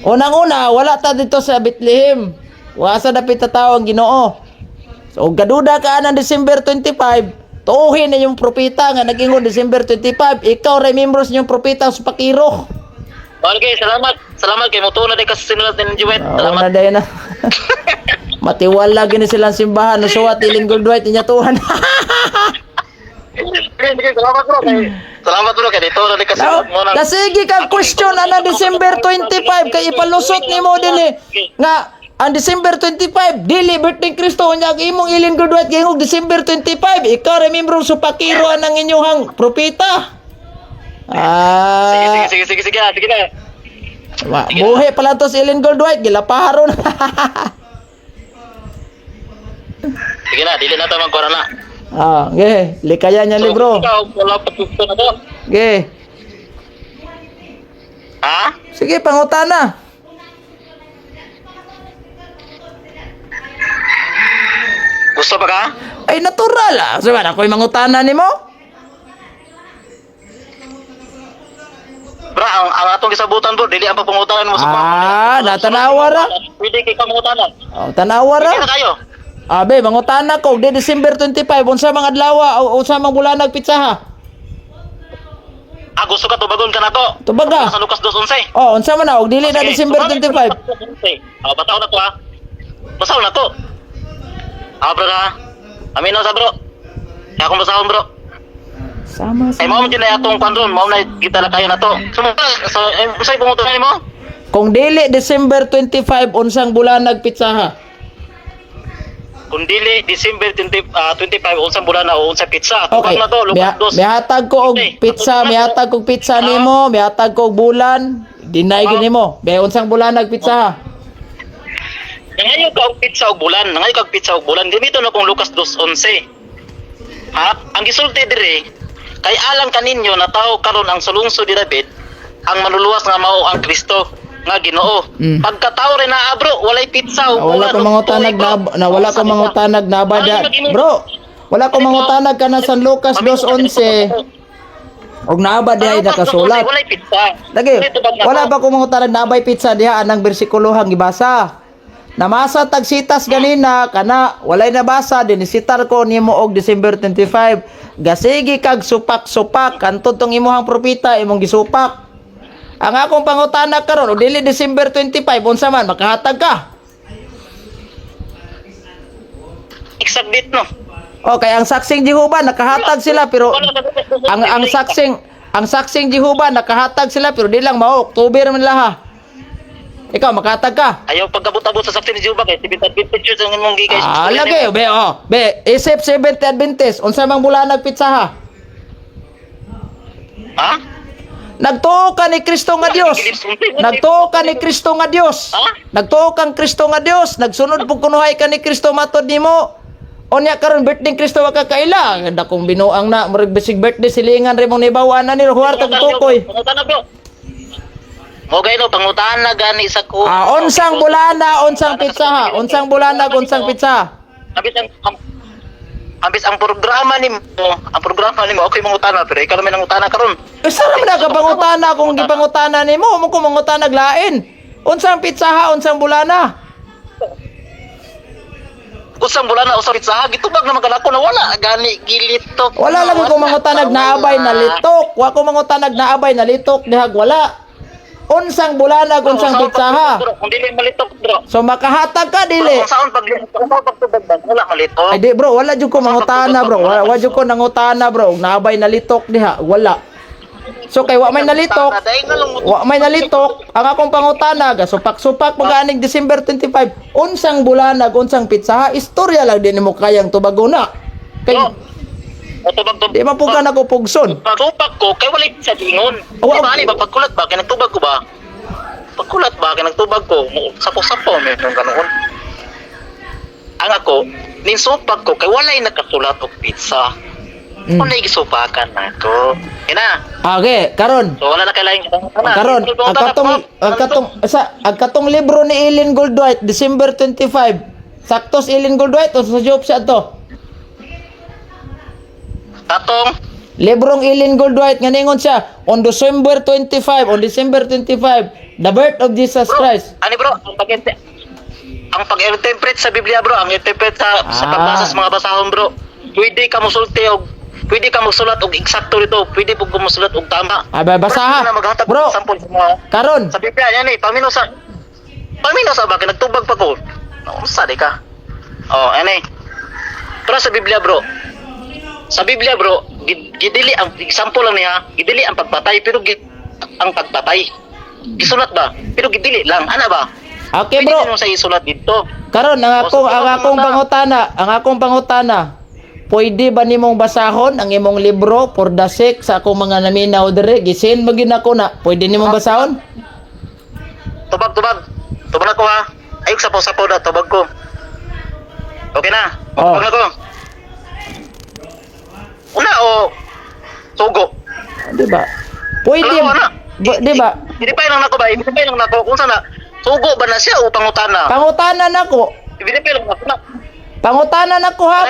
Unang-una, wala ta dito sa Bethlehem. Wa sa dapit ta tawo ang Ginoo. So gaduda ka ng December 25, tuuhin na yung propeta nga nagingon December 25. Ikaw ray membros yung propeta sa Pakiro. Okay, salamat kay mutuna di ka sa sinulat ni Juwet. Salamat Salamat. na din na. Matiwala gini silang simbahan no suwat iling gold white niya tuhan. Salamat bro kay dito na di ka sinulat mo na. Kasigi kang question ana December 25 kay ipalusot nimo dinhi nga ang December 25 dili birthday Kristo nya imong iling gold white gingog December 25 ikaw ra membro sa Pakiro ang inyong propeta. Ah. Sige na. Buhi pala to si Ellen Goldwhite, gilaparo na. Sige na, dili na ta magkuha na. Ge, likaya niya libro. Ikaw, wala pa gusto na to. Ge. Ha? Sige, pangutana. Gusto pa ka? Ay, natural ah. Sabi na, ako'y mangutana ni mo? Bra, ang atong gisabutan bro, dili ang papangutangan mo sa Natanawa ra. Pwede kay kamungutanan. Tanawa ra. Pwede na kayo. Abe, mangutana ko, di December 25, unsa mga adlaw, unsa mga bulanag pitsa ha? Gusto ka tubagon ka na to. Tubaga. Sa Lucas 2:11. Oh, unsa man na, og dili na December 25. Bataw na to ha. Basaw na to. Bro na. Amin na sa bro. Kaya akong basahon bro. Sama Ay, mao man din na atong kwanron. Mao na kita na kayo na to. So, usay pumunta mo? Kung dili December 25, unsang bulanag pitsa ha? Kung dili December 25 unsang bulan na o unsang pizza. Okay. Tubag na to, Lucas 2. Mihatag ko og Okay. pizza, mihatag kog pizza nimo, mihatag ko og bulan. Deny gini mo. Be unsang bulan nagpizza ha? Nangayo ka og pizza og bulan. Nangayo ka og pizza og bulan. Dito na kung Lucas 2:11. Ha? Ang gisulti dire kay alang kaninyo na tao karon ang sulungso di David, ang manluluwas nga mao ang Kristo nga Ginoo. Pagkatao rin na bro, walay pizza og Wala ko mangutanag na wala ko mangutanag na bada. Bro, wala ko mangutanag ka na San Lucas 2:11. Og naaba diha nakasulat. Walay pizza. Lagi, wala ba ko mangutanag na abay pizza diha anang bersikulohang gibasa. namasa tagsitas ganina kana walay nabasa dinisitar ko nimo og December 25. Gasigi kag supak-supak kantud tong imuhang propita imong gisupak. Ang akong pangutana karon og dili December 25 unsa man makahatag ka? Exact date no. Okay, ang saksing Jehovah nakahatag sila pero ang saksing Jehovah nakahatag sila pero di lang mao October man laha. Ikaw makahatag ka? Ayaw pagkabot-abot sa sakti ni Jehovah kay Tibitan pictures ang imong gigay. Lagi be isip 70 Adventist unsa mang bulanag pitsa ha? Ha? Nagtuo ka ni Kristo nga Dios. Nagtuo ka ni Kristo nga Dios. Nagtuo kang Kristo nga Dios. Nagsunod pug kunuhay ka ni Kristo matod nimo. Onya karon birthday Kristo wa ka kaila. Ganda kong binuang na murag bisig birthday silingan rimong nibawan na ni huwar kag tukoy. Pangutana bro. Mo gayno pangutana gani sa ko. Unsang bulana, unsang pitsa ha? Unsang bulana, unsang pitsa? Ambis ang programa nimo okay mangutana pero ikaw naman ang utana karon. Usa ra man ka pangutana kung gipangutana nimo, mo ko mangutana naglain. Unsang pitsa ha, unsang bulana? Usang bulana usang pizza gitubag naman kanako na wala gani gilitok. Wala lagi ko mangutanag naabay na litok. Wa ko mangutanag naabay na litok dihag wala. Unsang bulana, unsang pitsa ha? Kung dili malitok bro. So makahatag ka dili. Kung saan pagtubag ba wala malitok. Ay di bro, wala jud ko mangutana bro. Wala jud ko nangutana bro. Naabay na litok diha, wala. So kay wa may nalitok. Wa may nalitok. Ang akong pangutana ga supak-supak pag-anig December 25. Unsang bulana, unsang pitsa ha? Istorya lang din mo kayang tubaguna. Kay di man po ka nagupugson. Pagsupak ko kay wala sa dingon. Di ba ani ba pagkulat ba kay nagtubag ko ba? Pagkulat ba kay nagtubag ko, sapo-sapo may ganoon. Ang ako, ning supak ko kay walay nakasulat og pizza. Wala gisupakan na to. Ina. Okay, karon. So wala na kay laing Karon, ang katong libro ni Ellen Goldwhite December 25. Saktos Ellen Goldwhite o sa job siya to. Katong Librong Ellen Goldwhite nga ningon siya on December 25, the birth of Jesus Christ. Ani bro, ang pag-interpret sa Biblia bro, ang interpret sa pagbasa sa mga basahon bro. Pwede ka mosulti og pwede ka magsulat og eksakto dito, pwede pug mosulat og tama. Aba basaha. Bro, karon sa Biblia yan pamino sa ba kay nagtubag pa ko. Unsa di ka? Oh, ani. Pero sa Biblia bro, gidili ang example lang niya, gidili ang pagpatay pero ang pagpatay. Gisulat ba? Pero gidili lang, ana ba? okay bro. Pwede sa isulat dito. Karon ang akong pangutana. Pwede ba nimong basahon ang imong libro for the sake sa akong mga naminaw dire? Gisin magin ako na. Pwede nimong basahon? Tubag na ko ha. Ayok sapo na tubag ko. Okay na. Oh. Tubag na ko. Una o sugo. Di ba? Pwede. Di ba? Hindi pa lang nako ba? Hindi pa lang nako. Kung sana sugo ba na siya o pangutana? Pangutana nako. Hindi pa lang nako na. Pangutana nako ha.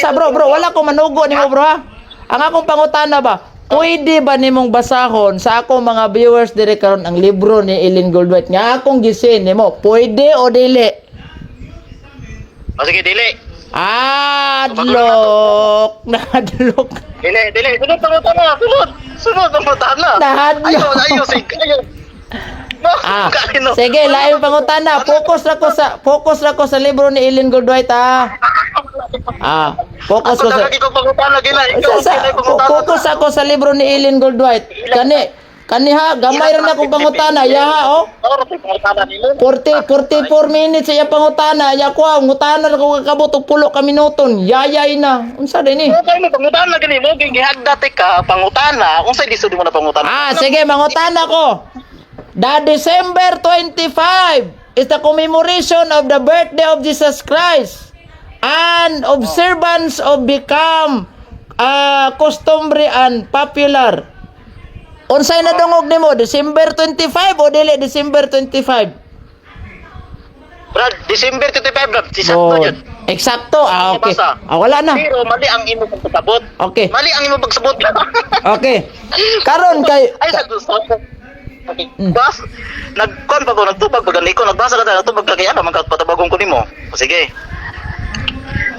Sa bro, wala ko manugo nimo bro ha. Ang akong pangutana ba? Pwede ba nimong basahon sa akong mga viewers dire karon ang libro ni Ellen Goldwhite nga akong gisin nimo? Pwede o dili? O sige, dili. Nadlok. Dili. Sunod pangutana. Sunod pangutana. Nahadlok. Ayaw. Sige, lain pangutana. Focus ra ko sa libro ni Ellen Goldwhite focus ko sa focus ako sa libro ni Ellen Goldwhite. Kani gamay ra na kong pangutana. Ya oh. 44 minutes iya pangutana. Ya ko ngutana ra ko kakabot og 10 ka minuton. Yayay na. Unsa din ni? Okay mo pangutana gani mo gihagda ka pangutana. Unsa lisod mo na pangutana? Sige, mangutana ko. The December 25 is the commemoration of the birthday of Jesus Christ. And observance of become customary and popular. Unsay na dungog nimo? December 25 o dili December 25? Brad, December 25 brad. Sakto yun. Eksakto. Okay. Wala na. Pero mali ang imo pagsabot. Okay. Mali ang imo pagsabot. Okay. Karon kay ay sa gusto. Bas, nagkon pa ko, nagtubag pa gani ko, nagbasa ka na, nagtubag ka kaya, magpatabagong ko nimo. O sige.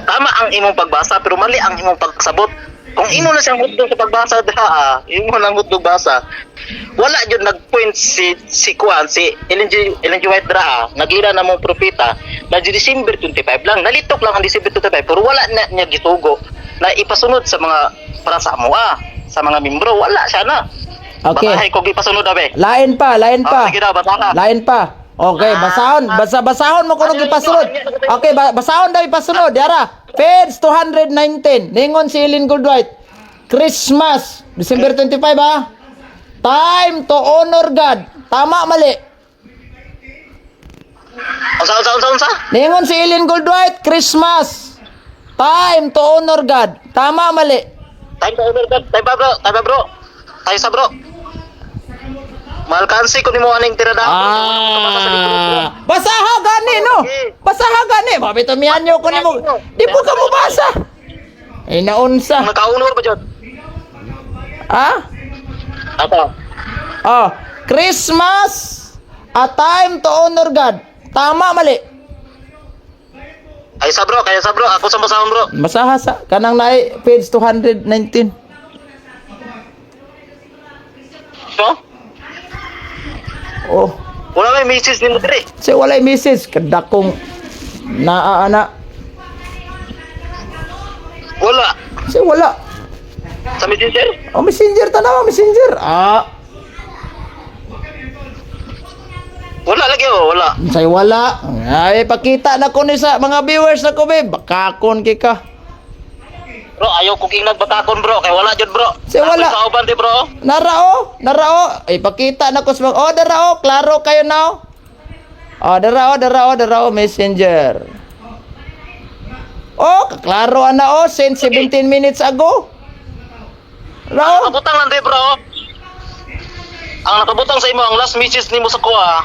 Tama ang imong pagbasa, pero mali ang imong pagsabot. Kung imo na siyang hudlong sa pagbasa, imo nang hudlong basa. Wala jud nag-point si Kuan, si Ellen G. White dra, nagira na mong propeta, na December 25 lang, nalitok lang ang December 25, pero wala na niya gitugo na ipasunod sa mga para sa amoa, sa mga membro, wala siya na. Okay. Basahay ko gipasunod abe. Lain pa. Sige daw, basaha. Lain pa. Okay, basahon mo kuno gipasunod. Okay, basahon daw ipasunod. Yara. Page 219. Ningon si Ellen Goldwhite. Christmas, December 25 ha. Time to honor God. Tama mali. Unsa? Ningon si Ellen Goldwhite, Christmas. Time to honor God. Tama mali. Time to honor God. Time pa bro. Tayo sa bro. Malkansi ko nimo aning tirada. Basaha gani no. Basaha gani. Mabito mianyo ko nimo. Di po ka mo basa. Ay naunsa. Nakaunor ba jud? Ah? Apa? Oh, Christmas, a time to honor God. Tama mali. Ay sa bro, kaya sa bro, ako sa basahon bro. Basaha sa kanang naay page 219. So? Oh, Wala may message nimo dire. say walay message kadakong naaana. Wala. Say wala. Sa messenger? Oh, messenger tanawa, messenger. Wala lagi oh, wala. Say wala. Ay pakita na ko ni sa mga viewers na ko be. Bakakon kay ka. Bro, ayaw ko king nagbatakon bro, kay wala jud bro. Say wala. Sa uban di bro. Narao. Ay pakita na ko sa mga. Oh, darao, klaro kayo now. Oh, darao, messenger. Oh, kaklaro na oh, since 17 minutes ago. Rao. Nakabutang lang di bro. Ang nakabutang sa imo ang last message nimo sa kuha.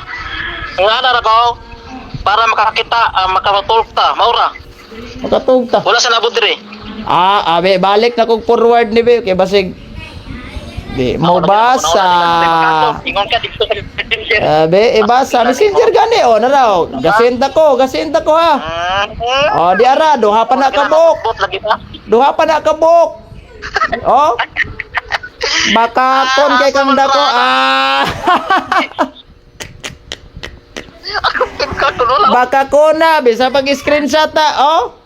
Ang ana ra ko para makakita, makatalk ta, maura. Makatugta. Wala sa nabot dire. Abe, balik na kong forward ni Be. Kaya basig, di mo basa. Ingon ka dito sa messenger. Abe, ibasa. Messenger gani, oh, naraw. Gasinta ko ha. Oh, di ara, duha pa na kabuk. Lagi pa. Duha pa na kabuk. Oh. Baka kon kay kang dako. Ako pinka ko wala. Baka ko na, bisa pag-screenshot ta, oh.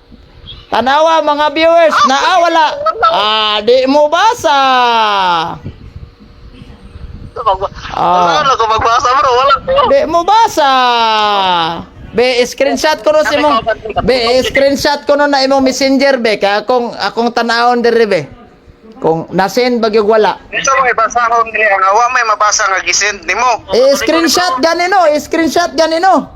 Tanawa mga viewers, wala. Di mo basa. Wala ko magbasa bro, wala ko. Di mo basa. Be, screenshot ko no si mong. Be, screenshot ko no na imong messenger be. Kaya akong tanawon diri be. Kung nasend bagyog wala. Ito may basahon dili ang awa may mabasa nga gisend nimo. Screenshot gani no.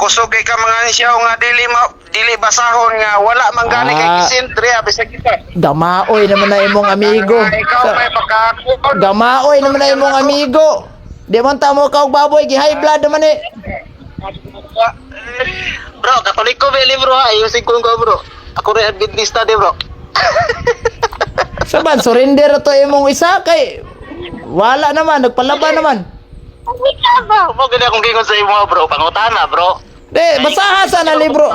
Kusog kay ka mga ni siya nga dili basahon nga wala man gani kay gisend diri bisag kita. Gamaoy naman na imong amigo. Ikaw may pagkakon. Gamaoy naman na imong amigo. Di man ta mo kaog baboy gi high blood naman eh. Bro, katolik ko be libro ha, ayusin ko bro. Ako rin adventista de bro. Saban surrender to imong isa kay wala naman nagpalaban naman. Mo gani akong gingon sa imo bro, pangutana bro. De, basaha sa na libro.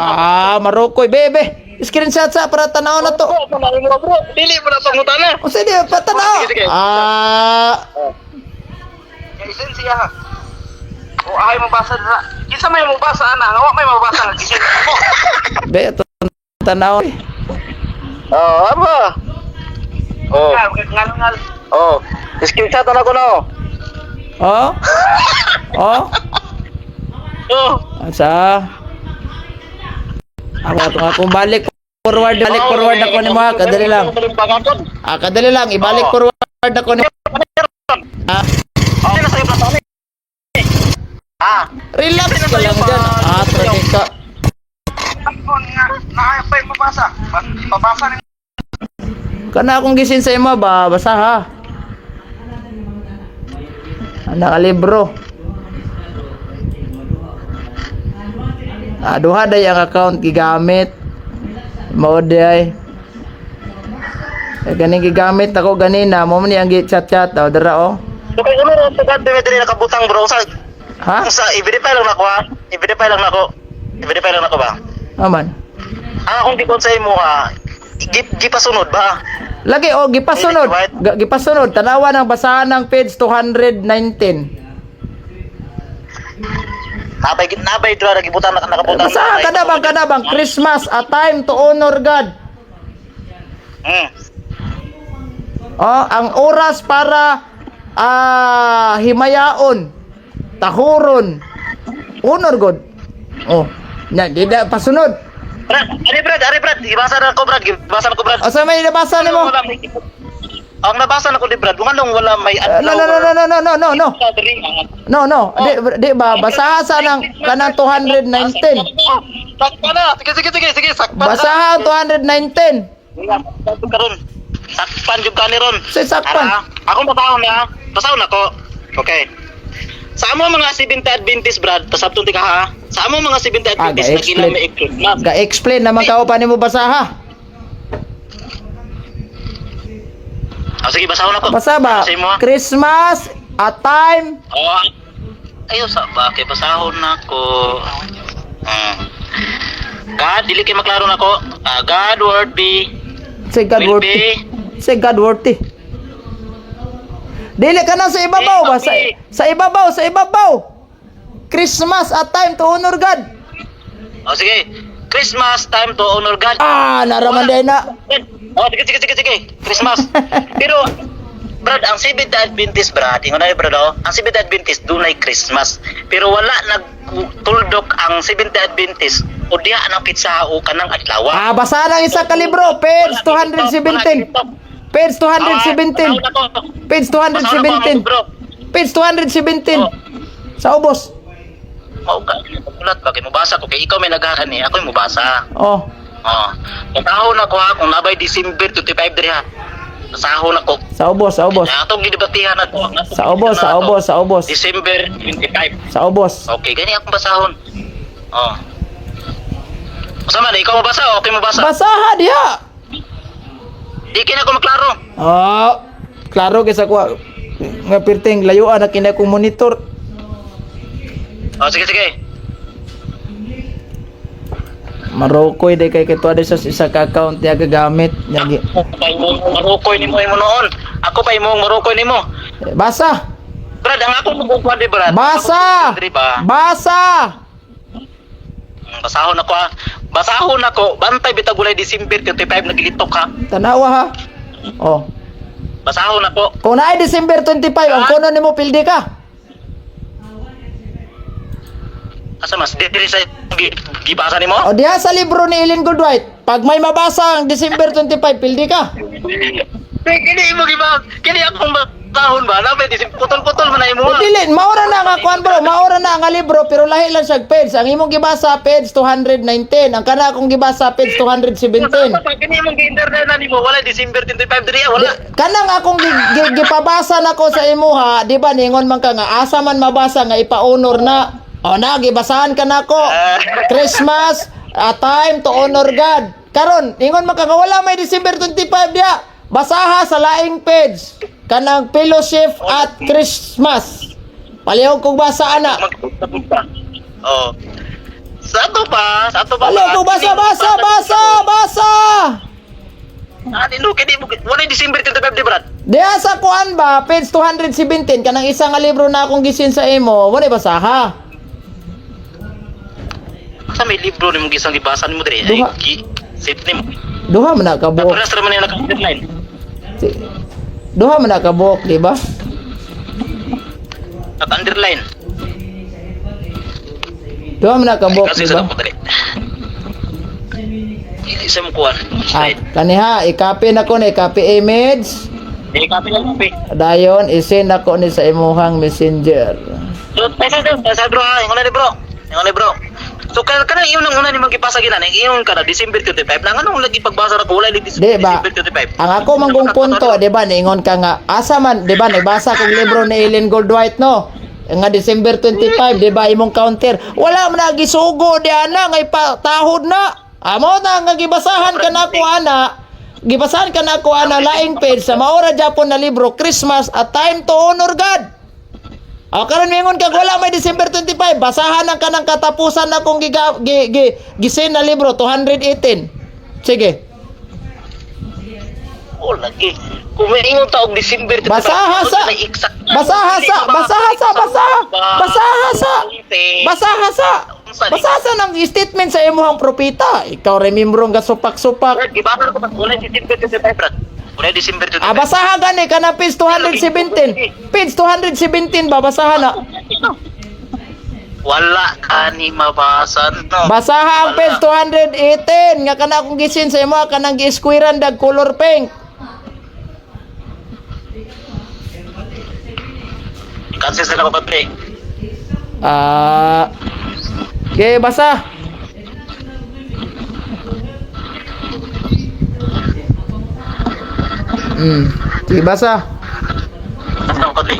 Marokoy bebe. Screenshot sa para tanaw na to. Bro, dili mo na pangutana. O sige, patanaw. Sige. Gisend siya ha. O ay mabasa dira. Kinsa may mabasa ana, nga wa may mabasa nga gisend mo. Be, tanaw. Apa? Oh. Ngal. Oh, screenshot na ko no. Oh? Oh. Asa? Ako balik forward ako ni mga kadali lang. Kadali lang ibalik forward ako ni. Okay na sa'yo plata Relax ka lang dyan. Traffic ka. Naay mabasa. Mabasa ni Kana akong gisin sa ima ba, basa ha. Nakalibro. Duha day ang account gigamit. Mao day. Ganing gigamit ako ganina, mo man yang gi-chat-chat daw dira oh. Okay, ano tugad diri nakabutang bro sa Ha? sa i-verify lang nako ha. I-verify lang nako. I-verify lang nako ba? Aman. Ang akong gikon sa imo ha. Gipasunod ba? Lagi o gipasunod. Gipasunod tanawa ng basahan ng page 219. Nabay dra nagibutang nakabutang. Basahan kanabang Christmas, a time to honor God. Oh, ang oras para himayaon, tahuron, honor God. Oh, nya di da pasunod. Brad, ibasa na ko Brad. Asa may nabasa nimo? Ang nabasa na ko ni Brad, nganong wala may No. Di ba basaha sa nang kanang 219. Sakpa na. Sige, sakpa. Basaha ang 219. Karon. Sakpan jud kani ron. Say sakpan. Ako basahon ako. Okay. Sa amo mga 70 Adventist Brad, pasabton ti ka ha. Sa amo mga 70 Adventist na kailangan may Christmas. Ga-explain naman ka pa nimo basaha. Sige, basahon ako. Basa ba? Sa imo, ha? Christmas, a time. Oh. Ayo sa ba kay basahon nako. God, dili kay maklaro nako. God word be Say God will worthy. be Say God worthy. Dili ka na sa ibabaw ba? Sa ibabaw. Christmas, a time to honor God. Oh sige. Christmas time to honor God. Naraman din na. Oh, sige. Christmas. Pero Brad, ang Seventh Adventist Brad, ingon na Brad, ang Seventh Adventist dunay Christmas. Pero wala nagtuldok ang Seventh Adventist o diha ang pitsa o kanang adlaw. Basa lang isa ka libro, page 217. Page 217. Page 217. Page 217. Sa ubos. Mao ka, ulat ba kay mobasa ko kay ikaw may naghahan ni, ako yung mobasa. Oh. Pasahon ako ha, kung nabay December 25 diri ha. Pasahon ako. Sa ubos. Atong gidebatihan nato. Sa ubos. December 25. Sa ubos. Okay, gani akong basahon. Sama na, ikaw mabasa o okay mabasa? Basaha diha. Di kina ko maklaro. Klaro kaysa ko nga pirteng layuan na kina kong monitor. Sige. Marokoy day kay kito sa isa ka account niya gagamit niya. Marukoy nimo noon. Ako pa imong marukoy nimo. Basa. Brad, ang ako magbubuhat di Brad. Basa. Basahon ako ha. Basahon ako. Bantay bitag walay December 25 nagilitok ha. Tanawa ha. Oh. Basahon ako. Kung naay December 25 ang kuno nimo pildi ka. Asa mas diri sa gibasa nimo? O diha sa libro ni Ellen Goodwhite, pag may mabasa ang December 25 pildi ka. Kini imo gibag. Kini akong basahon ba? Napay putol-putol man na imo. Dili, maura na nga kuan bro, maura na nga libro pero lahi lang siya page. Ang imong gibasa page 219, ang kana akong gibasa page 217. Kini imong gi-internet na nimo wala December 25 diri wala. Kanang akong gipabasa nako sa imuha, di ba ningon man ka nga asa man mabasa nga ipa-honor na. O na gibasahan ka nako. Christmas, a time to honor God. Karon, ingon man ka nga wala may December 25 dia. Basaha sa laing page kanang fellowship at Christmas. Palihog kog basa ana. Sa ato pa. Palihog kog basa. Ano kini wala December 25 di Brad? Diha sa kuan ba, page 217 kanang isa nga libro na akong gisin sa imo, wala basaha. Sa may libro nimo gisang gibasa nimo diri. Duha. Sit nimo. Duha man na kabuok. Tapos ra man yung naka-deadline. Duha man na kabuok, di ba? Naka-underline. Duha man na kabuok, Kasi di sa ba? ko dali. Hindi sa mo kuan. Kaniha, i-copy na ko ni copy image. Copy lang copy. Dayon, i-send ako ni sa imuhang messenger. So, sa bro ha, ingon na bro. So kana iyo nang una ni magipasa ginan, iyon kana December 25 lang anong lagi pagbasa ra ko wala Di ba? December 25. Ang ako manggong punto, di ba, ningon ka nga, asa man, di ba, nagbasa kong libro ni Ellen Goodwhite, no? Nga December 25, di ba, imong counter. Wala man na gisugo, di ana, ngay tahod na. Amo na, nga gibasahan ka na ko, ana. Gibasahan ka na ko, ana, laing page, sa maura Japon na libro, Christmas, a time to honor God. O karon mingon kag wala may December 25, basahan ang kanang katapusan na kong gisin na libro 218. Sige. Oh, lagi. Kung may ingon taog December, Basaha sa ng statement sa imong propeta. Ikaw remembro nga supak-supak. Gibasa ko wala December 25, Brad. Wala December 25. Basahan gani kana page 217. Page 217 ba basahan na? Wala ka ni mabasa no. Basaha ang page 218 nga kana akong gisin sa imo kanang gi-squarean dag color pink. Cancel sila ko pre. Okay, basa. Sige, basa. Basta ko pre.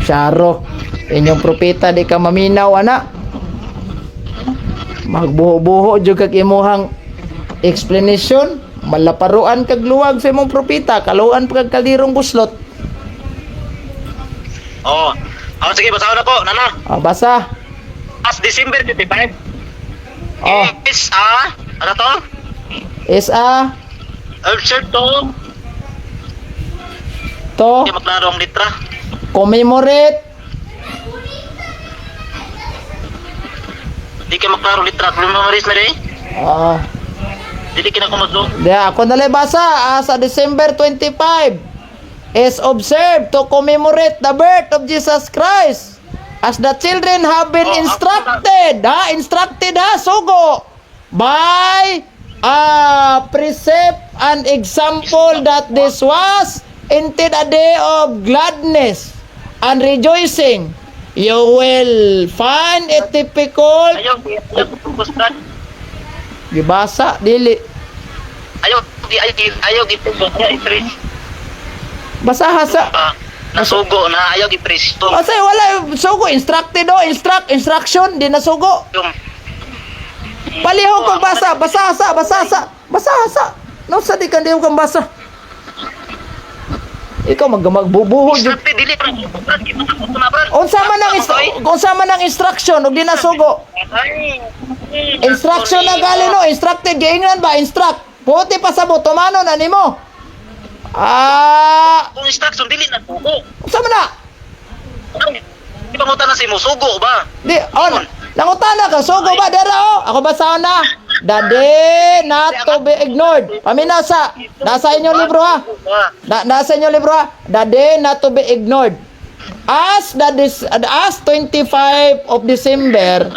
Syaro, inyong propeta di ka maminaw, anak. Magbuho-buho jud kag imuhang explanation, malaparuan kag luwag sa imong propeta, kaluan pa kag kalirong buslot. Oh. Sige, basahan na po, nana. Basa. As December 25. Oh, Is ano to? is Observe to. Hindi maklaro ang litra. commemorate Di ka maklaro litra. Kung maris na rin. Dili kinakumaso. ako nalibasa sa December 25 is observed to commemorate the birth of Jesus Christ as the children have been instructed sugo by precept and example that this was indeed a day of gladness and rejoicing. You will find it typical. Ayaw focus Brad. Gibasa dili. Ayaw i-focus. Basaha sa Nasugo na ayaw i-press to. Say wala sugo instructed instruction di nasugo. Yung Palihog kong basa no sa di kan di kang basa. Ikaw magbubuhog jud. instructed dili Brad. Unsa man ang instruction ug di nasugo. Instruction na gali no, instructed giingnan ba instruct. Puti pa sa botomano na nimo. Kung instruction dili na sugo. Unsa man na? Di ba ngutan na si mo sugo ba? Di on. Nangutana ka sugo ba dara Ako basahon na. The day not to be ignored. Paminaw sa nasa inyong libro ha. Nasa inyong libro ha. The day not to be ignored. As 25 of December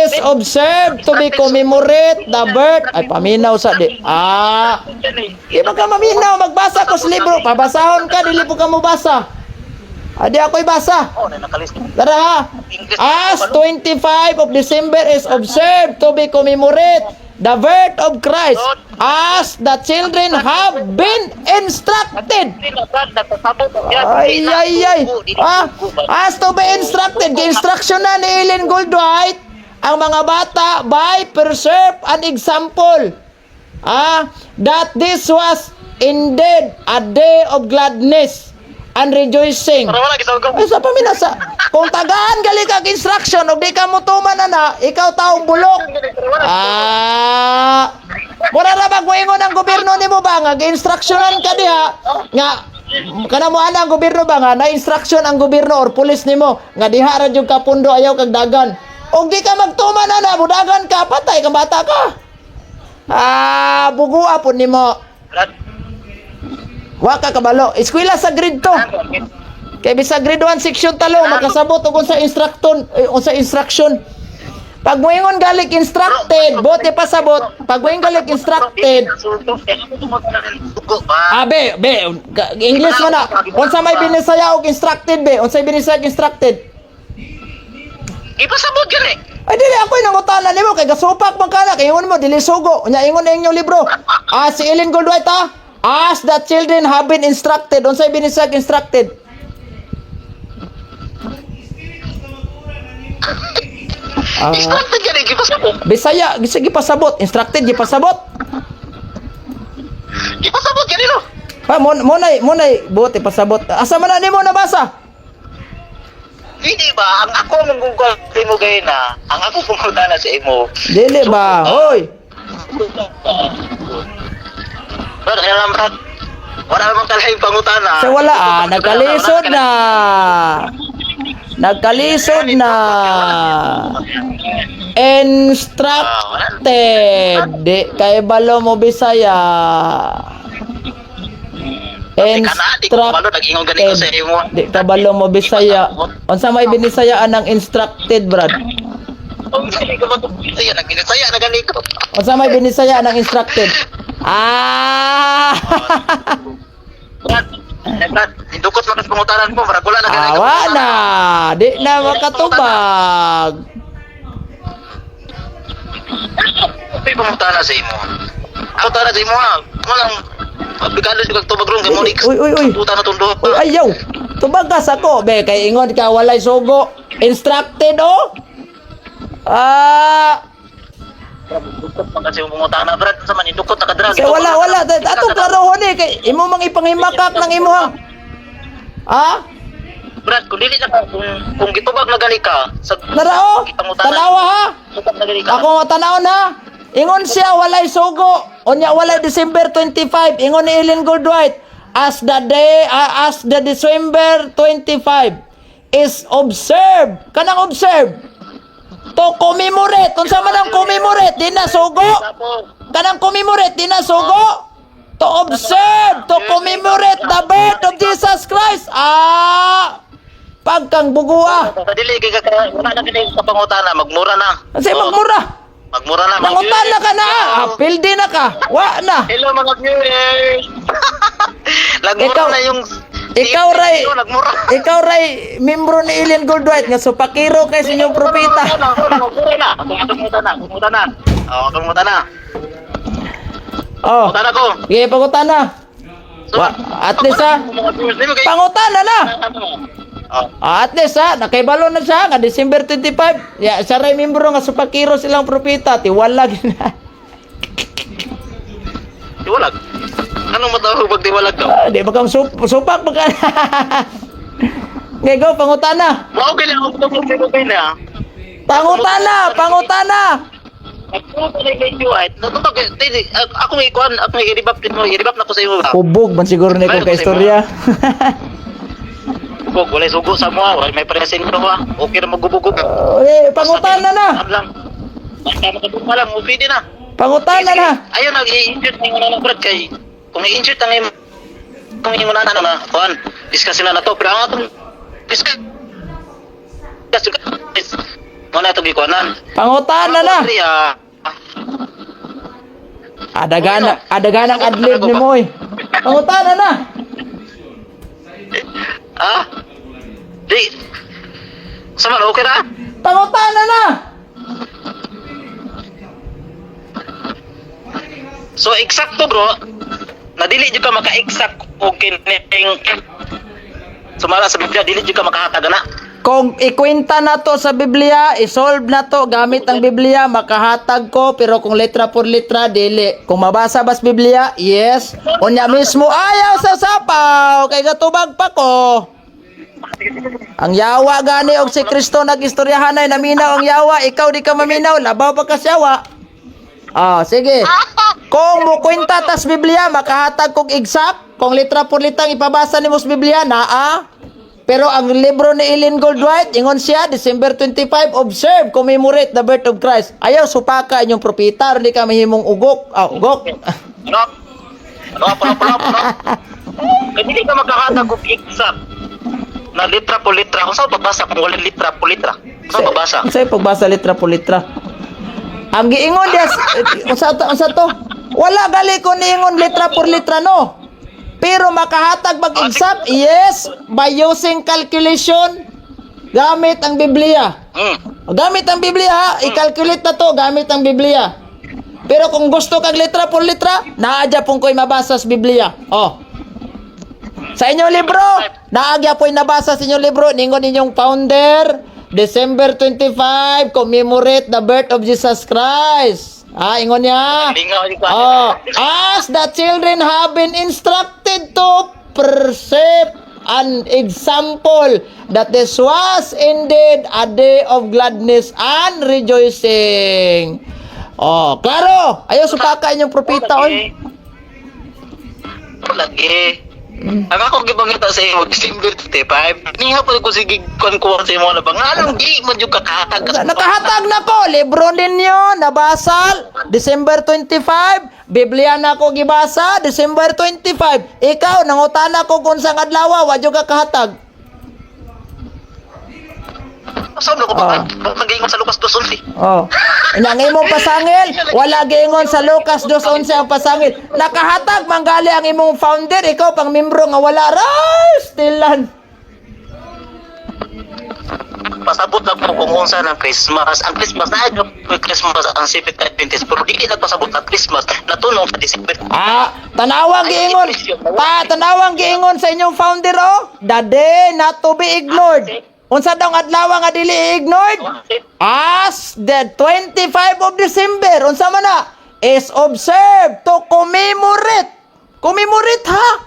is observed to be commemorate the birth. Ay, paminaw sa di. Di ba ka maminaw? Magbasa ko sa libro. Pabasahon ka, dili po ka mo basa. Di ako'y basa. Tara ha. As 25 of December is observed to be commemorate the birth of Christ as the children have been instructed. Ay. As to be instructed. Instruction na ni Ellen Goldwhite ang mga bata by preserve an example. That this was indeed a day of gladness and rejoicing. Ay, sa paminasa. Kung tagaan gali kag instruction ug di ka mo tuman na, ikaw taong bulok. Mura ra ba guingon ang gobyerno nimo ba nga gi-instructionan ka diha nga kana mo ana ang gobyerno ba nga na-instruction ang gobyerno or pulis nimo nga diha ra jud ka pundo ayaw kag dagan. Og di ka magtuman na budagan ka patay ka bata ka. Bugua pud nimo. Wa ka kabalo. Eskwela sa grade 2. Kay bisa grade 1 section 3 makasabot og unsa instruction. Pag moingon galik instructed, bote pasabot. Pag moingon galik instructed. English man na. Unsa may binisaya og instructed be? Unsa binisaya og instructed? Ipasabot gali. Ay dili ako'y nangutana nimo kay gasupak man kana kay ingon mo dili sugo. Unya ingon na inyong libro. Si Ellen Goldwhite as the children have been instructed. Unsay binisag instructed? Instructed ka rin, gipasabot. Bisaya, sige pasabot. Instructed, gipasabot. Gipasabot ka nilo. Pa, munay, buti pasabot. Asa man na nimo nabasa? Hindi ba, ang ako mong Google mo gaya na, ang ako pumunta na sa imo. Dili ba? Hoy. Brad, kaya lang, Brad. Wala namang talahing pangutana. So wala nagkalisod na. Nagkalisod na. Instructed. Di kay balo mo Bisaya. Di ko malo, nag-ingon ganito sa imo. Di kabalo mo Bisaya. Unsa may binisayaan ng instructed, Brad? Hindi ko ba ito? Ayan, nag-inisaya na ganito. Unsa may binisaya ng instructed? Ah! Brad, indukot mo sa pangutanan mo, Brad, wala na ganito. Awa na. Di na makatubag. May pangutana sa imo. Pangutana sa imo ha. Walang aplikado sa kagtubag ron, gamonix. Uy. Puta na tundo. Uy, ayaw. Tubagas ako. Be, kay ingon ka, walay sugo. Instructed, oh. Dukot pa kasi yung pangutana, Brad. Sa man, indukot na kadrag. Say, wala. Atong klarohon eh. Kay, imo mang ipanghimakak ng imo, ha? Ha? Brad, kung dili na ka, kung gitubag na gali ka, sa Narao? Tanawa, ha? gitubag na gali ka. Ako nga tanaw na. Ingon siya, walay sugo. Unya, walay December 25. Ingon ni Ellen Goldwhite, as the December 25 is observed. Kanang observe. To commemorate. Unsa man ang commemorate? Di na sugo. Kanang commemorate, di na sugo. To observe, to commemorate the birth of Jesus Christ. Pagkang bugua. Dili kay ka wala na kini sa pangutana, magmura na. Kasi magmura. Magmura na. Mangutan na ka na. Apil di na ka. Wa na. Hello mga viewers. Nagmura Ikaw- na yung Ikaw ray. nagmura. Ikaw ray membro ni Ellen Goldwhite nga supakiro kay sa inyong propeta. Kumutan na. Oh, kumutan na. Oh. Kumutan na ko. Sige, pangutan na. At least ha. Pangutan na. Oh. At least ha, nakaibalo na siya nga December 25. Ya, siya ray membro nga supakiro silang propeta. Tiwalag na. Tiwalag. Anong matawag pag tiwalag daw? Di ba kang supak ba ka? Okay, go, pangutan na. Okay lang ako okay na. Pangutan na. Ako may ikuan, ako may i-rebap na ko sa iyo. Hubog man siguro ni ko kay istorya. Bugog, walay sugo sa mo, may presin mo ha. Okay na magubugog. Okay, pangutan na. Ano lang. Basta makaduma lang, pwede na. Pangutan na. Ayaw nag-i-insert ng mga brad kay kung i-insert ang kung yung na kuan, discuss na to, pero ang atong discuss muna itong ikuanan. Pangutan na. Adaganang adlib ni mo eh. Pangutan na. Ah? Di. Sama okay na? Pangutan na. So eksakto bro, nadili jud ka maka-exact og kining sumala sa Biblia, dili jud ka makahakagana. Kung ikwenta na to sa Biblia, isolve na to gamit ang Biblia, makahatag ko, pero kung letra por letra, dili. Kung mabasa bas Biblia, yes. Unya mismo, ayaw sa sapaw, kay gatubag pa ko. Ang yawa gani og si Kristo nag-istoryahan ay naminaw ang yawa, ikaw di ka maminaw, labaw pa ka yawa. Sige. Kung mo kwenta tas Biblia, makahatag kog exact. Kung letra por letra ipabasa ni mo sa Biblia, naa. Pero ang libro ni Ellen Goldwhite, ingon siya, December 25, observe, commemorate the birth of Christ. Ayaw, supaka inyong propeta, hindi ka mahimong ugok. Ugok. Ano? Hindi ka makakatag og exact na letra po letra. Kung saan pagbasa kung wala letra po letra? Kung saan pagbasa? Sa'yo pagbasa letra po letra. Ang giingon diya, unsa to? Wala gali ko niingon letra por letra, no. Pero makahatag bag exact, yes, by using calculation, gamit ang Biblia. Gamit ang Biblia, ha? I-calculate na to, gamit ang Biblia. Pero kung gusto kag letra por letra, naadya pong ko'y mabasa sa Biblia. Sa inyong libro, naagya po'y nabasa sa inyong libro, ningon inyong founder, December 25, commemorate the birth of Jesus Christ. Ingon niya. As the children have been instructed to perceive an example that this was indeed a day of gladness and rejoicing. Klaro. Ayaw supaka inyong propita, oy. Lagi. Ang ako gibangita sa iyo, December 25. Niha pa ko sige kuha sa imo na bang anong di man jud kakahatag ka. Nakahatag na ko, libro ninyo, nabasal, December 25, Biblia na ko gibasa, December 25. Ikaw, nangutana ko kung saan adlaw, wa jud ka kahatag. Saan ko ba mag-ingon sa Lucas 2:11? Inang imong pasangil, wala giingon sa Lucas 2:11 ang pasangil. Nakahatag manggali ang imong founder, ikaw pang membro nga wala stilan. Pasabot na po kung unsa ng Christmas. Ang Christmas na yung Christmas ang Seventh Adventist pero di nagpasabot ng Christmas natunong sa December. Tanawang giingon. Tanawang giingon sa inyong founder the day not to be ignored. Unsa daw nga adlaw nga dili ignored? As the 25 of December, unsa man na? Is observed to commemorate. Commemorate ha?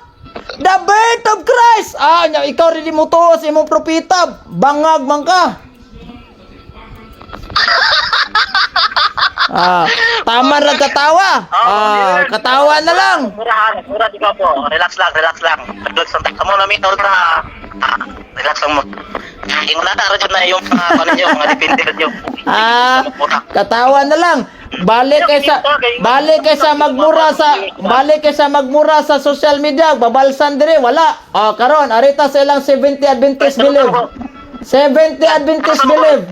The birth of Christ. Ikaw rin mo to sa imong propita. Bangag man ka. Tama ra katawa. Katawa na lang. Mura di ka po. Relax lang. Relax lang mo na mito na. Relax lang mo. Ingon na tara dyan na yung mga depende na yung katawa na lang. Balik kaysa magmura sa social media, babalsan dire wala. Karon arita sa ilang 70 Adventist believe. 70 Adventist believe.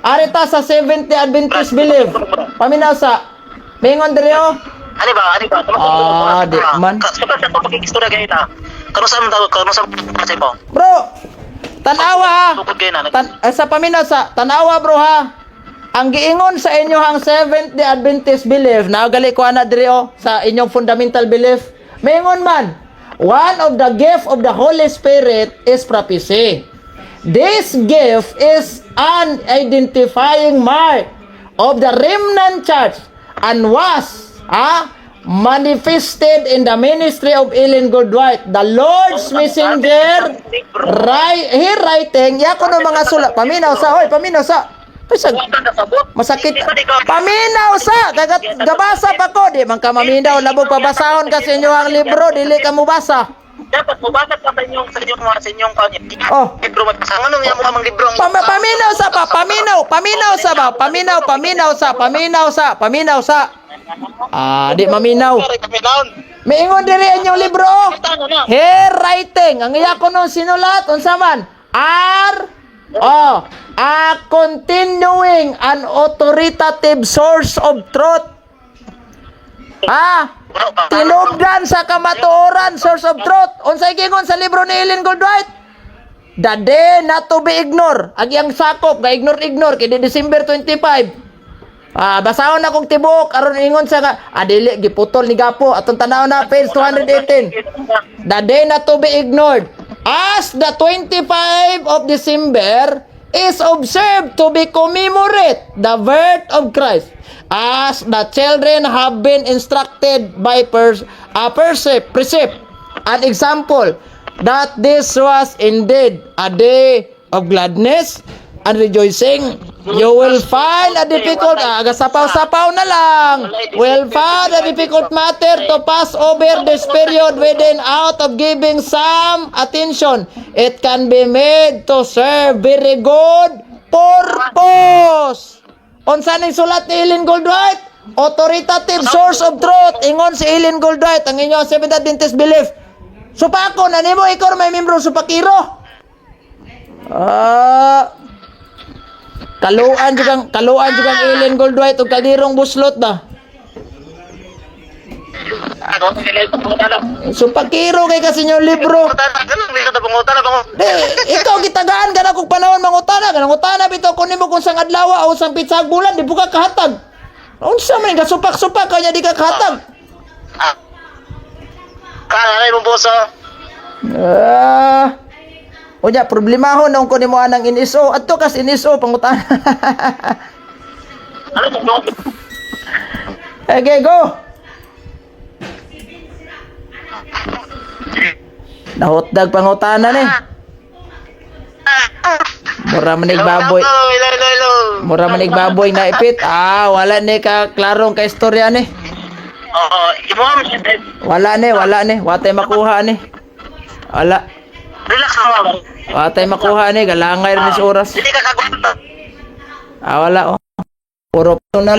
Arita sa 70 Adventist believe. Paminaw sa mingon dire Ano ba? di man. Sa pagkikistorya kayo na. Kano sa kasi mo? Bro, tanawa sa paminaw sa tanawa bro ha. Ang giingon sa inyong 70 Adventist belief, nagali ko ana diri sa inyong fundamental belief. Mingon man, one of the gift of the Holy Spirit is prophecy. This gift is an identifying mark of the remnant church and was manifested in the ministry of Ellen Goldwhite, the Lord's messenger. He writing, yako no mga sulat. Paminaw sa. Masakit. Paminaw sa. Gabasa pa ko. Di man ka maminaw. Labog pabasahon ka sa inyo ang libro. Dili ka mo basa. Dapat mo basa pa sa inyong kanya. Libro magpasangan nung yung mga libro. Paminaw sa. Di maminaw. Miingon diri inyong libro. Here writing. Ang iya ko nung sinulat. Unsa man? A continuing and authoritative source of truth. Tinubdan sa kamatuoran, source of truth. Unsay giingon sa libro ni Ellen Goldwhite? The day not to be ignored. Agyang sakop, ga-ignore kay December 25. Basahon akong tibok aron ingon sa dili giputol ni gapo atong tanaw na page 218. The day not to be ignored. As the 25 of December is observed to be commemorate the birth of Christ, as the children have been instructed by precept an example that this was indeed a day of gladness and rejoicing. You will find a difficult sapaw-sapaw na lang. Will find a difficult matter to pass over this period without of giving some attention. It can be made to serve very good purpose. Unsa ning sulat ni Ellen Goldwhite? Authoritative source of truth. Ingon si Ellen Goldwhite ang inyong Seventh Adventist belief. Supako na nimo ikaw may membro supakiro. Kaluan juga Ellen Goldwhite ug kalirong buslot ba? Supakiro kay kasi yung libro. Ikaw gitagaan ka na kung panahon mangutana. Kanang bito kung nimo kung sang adlaw o sang pitsag bulan di buka kahatag. Unsa man gasupak-supak kanya di ka kahatag? Kanay mo boso. Unya, problemahon nung kunin mo anang NSO. Ato kas NSO, pangutan. Ano mo? Okay, go! Nahotdag pangutanan eh. Mura manig baboy. Hello. Mura manig baboy na ipit. Wala ni ka klarong ka istorya ni. Oo, imam. Wala ni. Watay makuha ni. Wala. Relax naman. Watay makuha ni. Galangay rin sa oras. Hindi ka kagunta. Wala oh. Puro personal.